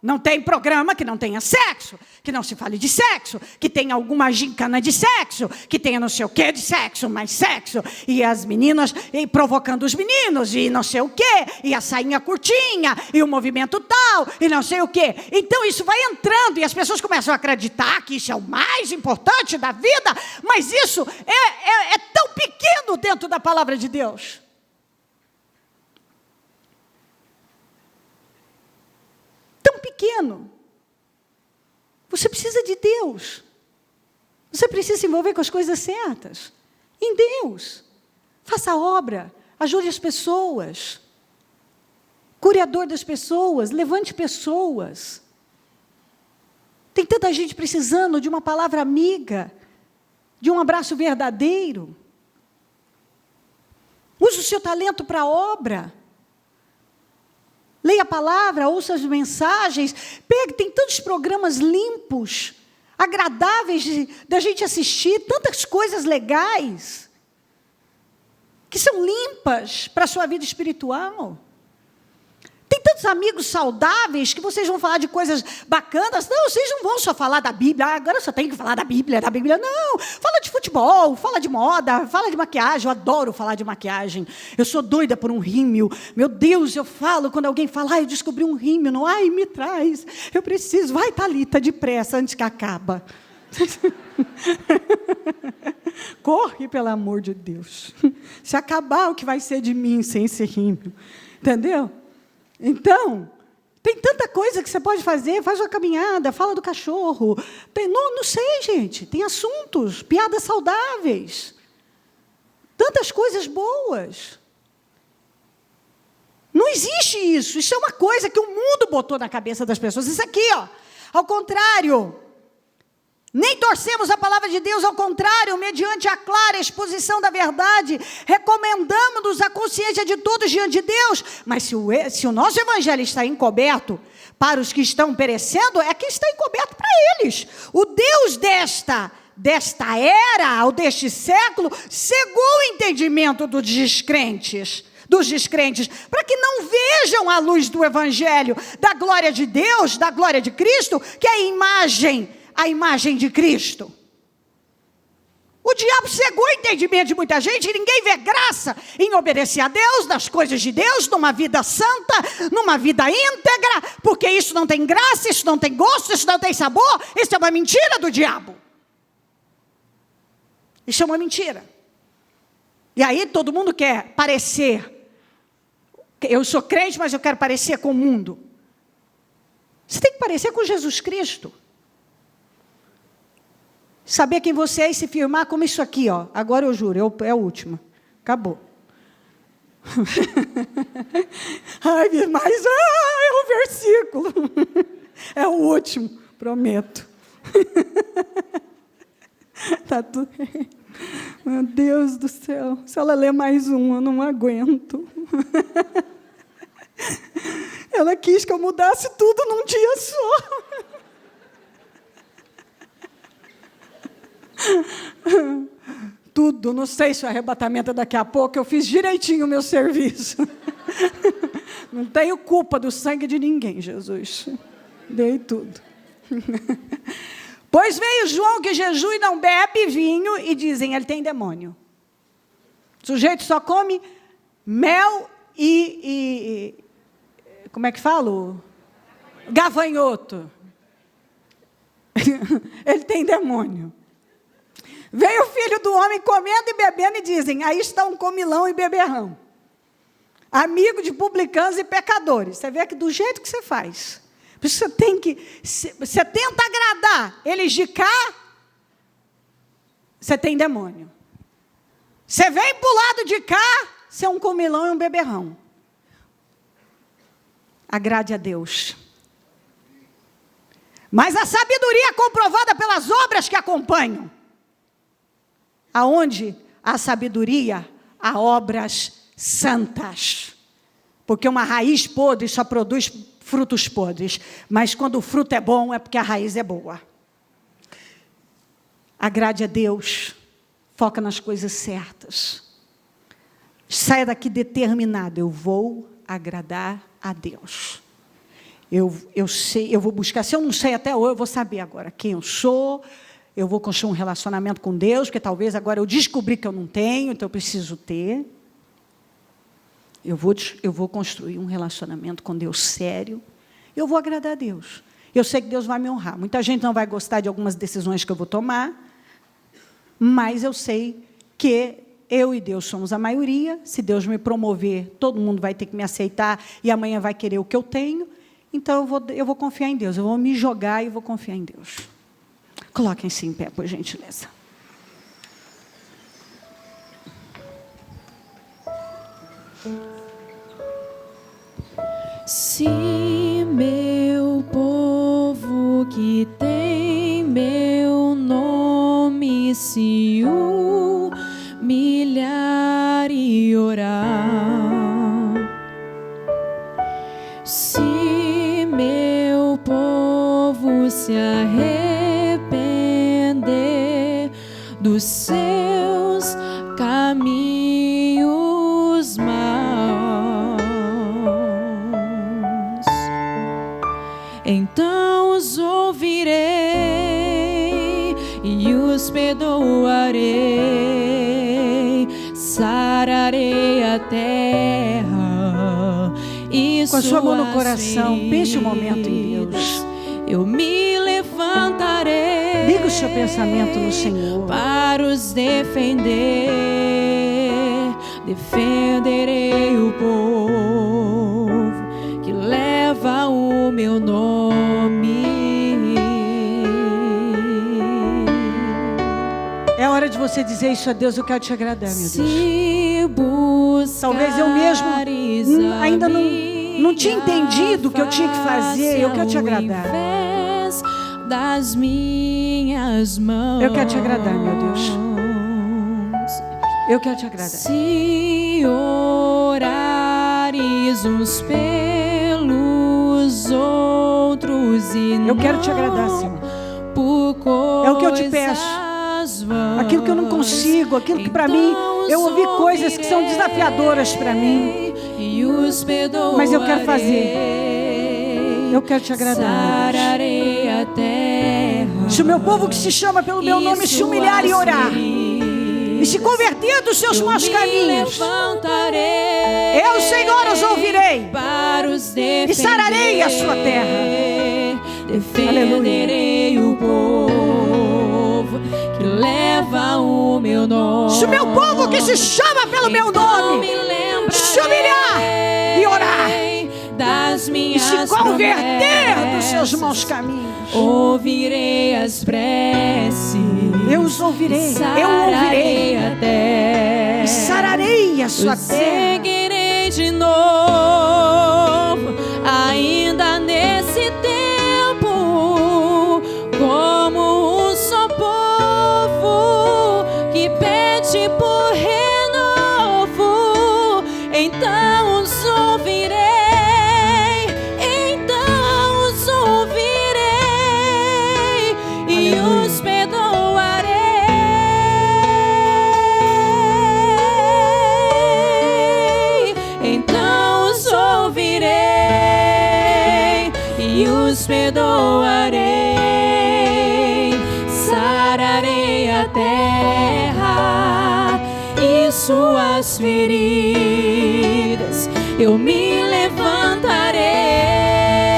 Não tem programa que não tenha sexo, que não se fale de sexo, que tenha alguma gincana de sexo, que tenha não sei o que de sexo, mais sexo, e as meninas provocando os meninos, e não sei o que, e a sainha curtinha, e o movimento tal, e não sei o que. Então isso vai entrando, e as pessoas começam a acreditar que isso é o mais importante da vida, mas isso é tão pequeno dentro da palavra de Deus. Tão pequeno. Você precisa de Deus. Você precisa se envolver com as coisas certas. Em Deus. Faça a obra. Ajude as pessoas. Cure a dor das pessoas. Levante pessoas. Tem tanta gente precisando de uma palavra amiga. De um abraço verdadeiro. Use o seu talento para a obra. Leia a palavra, ouça as mensagens, tem tantos programas limpos, agradáveis da gente assistir, tantas coisas legais, que são limpas para a sua vida espiritual. Tem tantos amigos saudáveis que vocês vão falar de coisas bacanas. Não, vocês não vão só falar da Bíblia. Agora só tem que falar da Bíblia. Não, fala de futebol, fala de moda, fala de maquiagem. Eu adoro falar de maquiagem. Eu sou doida por um rímel. Meu Deus, eu falo quando alguém fala, eu descobri um rímel. Não, me traz. Eu preciso. Vai, Thalita, depressa, antes que acaba. Corre, pelo amor de Deus. Se acabar, o que vai ser de mim sem esse rímel? Entendeu? Então, tem tanta coisa que você pode fazer. Faz uma caminhada, fala do cachorro. Não sei, gente. Tem assuntos, piadas saudáveis. Tantas coisas boas. Não existe isso. Isso é uma coisa que o mundo botou na cabeça das pessoas. Isso aqui, ao contrário. Nem torcemos a palavra de Deus, ao contrário, mediante a clara exposição da verdade, recomendamos-nos a consciência de todos diante de Deus. Mas se o nosso evangelho está encoberto para os que estão perecendo, é que está encoberto para eles. O Deus desta era, ou deste século, cegou o entendimento dos descrentes, para que não vejam a luz do evangelho, da glória de Deus, da glória de Cristo, que é a imagem de Cristo. O diabo cegou o entendimento de muita gente, e ninguém vê graça em obedecer a Deus, nas coisas de Deus, numa vida santa, numa vida íntegra, porque isso não tem graça, isso não tem gosto, isso não tem sabor. Isso é uma mentira do diabo. Isso é uma mentira. E aí todo mundo quer parecer. Eu sou crente, mas eu quero parecer com o mundo. Você tem que parecer com Jesus Cristo. Saber quem você é e se firmar como isso aqui, Agora eu juro, é o último. Acabou. Mas é um versículo. É o último, prometo. Tá tudo. Meu Deus do céu. Se ela ler mais um, eu não aguento. Ela quis que eu mudasse tudo num dia só. Tudo, não sei se o arrebatamento é daqui a pouco. Eu fiz direitinho o meu serviço. Não tenho culpa do sangue de ninguém, Jesus. Dei tudo. Pois veio João que jejua e não bebe vinho, e dizem, ele tem demônio. O sujeito só come mel e como é que falo? Gafanhoto. Ele tem demônio. Veio o filho do homem comendo e bebendo, e dizem, aí está um comilão e beberrão, amigo de publicanos e pecadores. Você vê que do jeito que você faz, você tenta agradar eles de cá, você tem demônio. Você vem para o lado de cá, você é um comilão e um beberrão. agrade a Deus. Mas a sabedoria é comprovada pelas obras que acompanham. Aonde há sabedoria, há obras santas. Porque uma raiz podre só produz frutos podres. Mas quando o fruto é bom, é porque a raiz é boa. Agrade a Deus. Foca nas coisas certas. Saia daqui determinado. Eu vou agradar a Deus. Eu sei, eu vou buscar. Se eu não sei até hoje, eu vou saber agora quem eu sou. Eu vou construir um relacionamento com Deus, porque talvez agora eu descobri que eu não tenho, então eu preciso ter. Eu vou construir um relacionamento com Deus sério. Eu vou agradar a Deus. Eu sei que Deus vai me honrar. Muita gente não vai gostar de algumas decisões que eu vou tomar, mas eu sei que eu e Deus somos a maioria. Se Deus me promover, todo mundo vai ter que me aceitar e amanhã vai querer o que eu tenho. Então, eu vou confiar em Deus. Eu vou me jogar e vou confiar em Deus. Coloquem-se em pé, por gentileza. Se meu povo que tem meu nome se humilhar e orar, se meu povo se arrepender dos seus caminhos maus, então os ouvirei e os perdoarei, sararei a terra. Com a sua mão no coração, pense um momento em Deus. Eu me levantarei. Liga o seu pensamento no Senhor. Para os defender, defenderei o povo que leva o meu nome. É hora de você dizer isso a Deus. Eu quero te agradar, meu Deus. Talvez eu mesmo ainda não tinha entendido o que eu tinha que fazer. Eu quero te agradar. Das minhas mãos. Eu quero te agradar, meu Deus. Eu quero te agradar. Se orares uns pelos outros e eu quero te agradar, Senhor. É o que eu te peço. Aquilo que eu não consigo, aquilo que para mim, eu ouvi coisas que são desafiadoras para mim, mas eu quero fazer. Eu quero te agradar. Se o meu povo que se chama pelo meu nome se humilhar e orar e se converter dos seus maus caminhos, eu, Senhor, os ouvirei e sararei a sua terra. Defenderei o povo que leva o meu nome. Se o meu povo que se chama pelo meu nome se humilhar e orar das minhas e se converter dos seus maus caminhos, ouvirei as preces. Eu os ouvirei. Eu ouvirei até, e sararei a sua terra. Seguirei de novo, ainda nesse tempo, como um só povo que pede por renovo. Então os ouvirei. Perdoarei, sararei a terra e suas feridas. Eu me levantarei.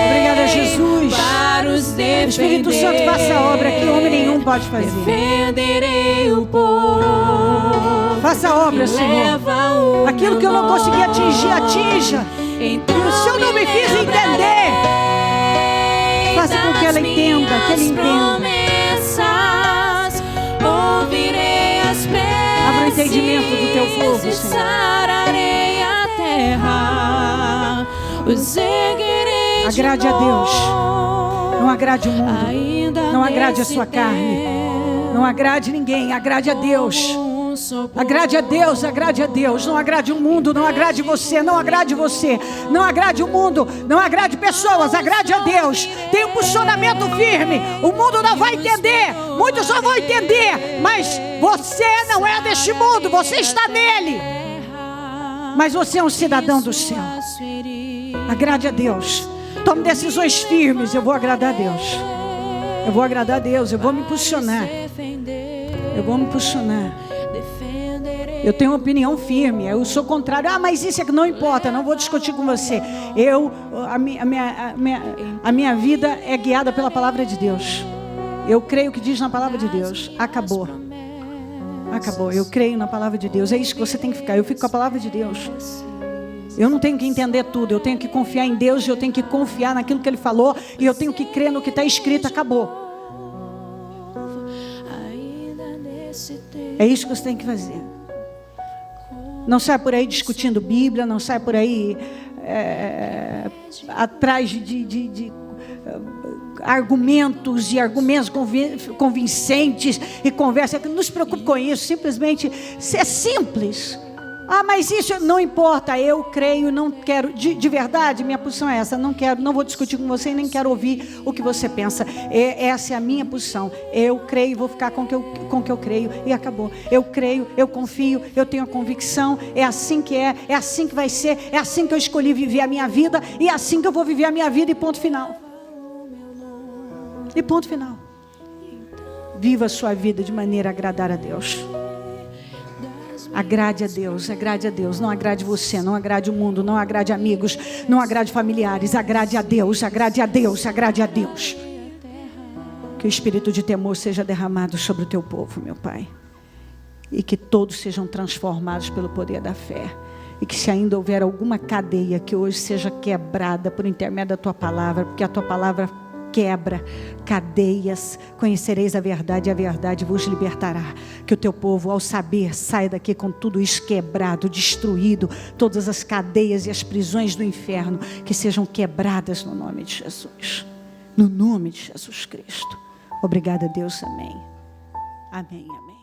Obrigada, Jesus. Para os defender. Espírito Santo, faça a obra que homem nenhum pode fazer. Defenderei o povo. Faça a obra, Senhor. Aquilo que eu não consegui atingir, atinja. Então, e se eu não me fiz entender, faça com que ela entenda, que ele entenda. Ouvirei as preces. Abra o entendimento do teu povo, Senhor. Sararei a terra. Pois erguerei Agrade a Deus. Não agrade o mundo. Não agrade a sua carne. Não agrade ninguém. Agrade a Deus. Agrade a Deus, agrade a Deus. Não agrade o mundo, não agrade você, não agrade você. Não agrade o mundo, não agrade pessoas, agrade a Deus. Tem um posicionamento firme. O mundo não vai entender, muitos só vão entender, mas você não é deste mundo, você está nele. Mas você é um cidadão do céu. Agrade a Deus. Tome decisões firmes. Eu vou agradar a Deus. Eu vou agradar a Deus, eu vou me posicionar. Eu vou me posicionar. Eu tenho uma opinião firme. Eu sou contrário. Mas isso é que não importa. Não vou discutir com você. A minha vida é guiada pela palavra de Deus. Eu creio o que diz na palavra de Deus. Acabou. Acabou. Eu creio na palavra de Deus. É isso que você tem que ficar. Eu fico com a palavra de Deus. Eu não tenho que entender tudo. Eu tenho que confiar em Deus. Eu tenho que confiar naquilo que Ele falou. E eu tenho que crer no que está escrito. Acabou. É isso que você tem que fazer. Não sai por aí discutindo Bíblia, não sai por aí atrás de argumentos e argumentos convincentes e conversa. Não se preocupe com isso, simplesmente é simples. Mas isso não importa, eu creio, não quero, de verdade, minha posição é essa, não vou discutir com você e nem quero ouvir o que você pensa. Essa é a minha posição. Eu creio, vou ficar com o que eu creio e acabou. Eu creio, eu confio, eu tenho a convicção, é assim que é assim que vai ser, é assim que eu escolhi viver a minha vida e é assim que eu vou viver a minha vida e ponto final. E ponto final. Viva a sua vida de maneira a agradar a Deus. Agrade a Deus, agrade a Deus. Não agrade você, não agrade o mundo, não agrade amigos, não agrade familiares. Agrade a Deus, agrade a Deus, agrade a Deus. Que o espírito de temor seja derramado sobre o teu povo, meu Pai. E que todos sejam transformados pelo poder da fé. E que se ainda houver alguma cadeia que hoje seja quebrada por intermédio da tua palavra, porque a tua palavra quebra cadeias, conhecereis a verdade e a verdade vos libertará. Que o teu povo, ao saber, saia daqui com tudo isso quebrado, destruído, todas as cadeias e as prisões do inferno, que sejam quebradas no nome de Jesus. No nome de Jesus Cristo. Obrigada, Deus. Amém. Amém, amém.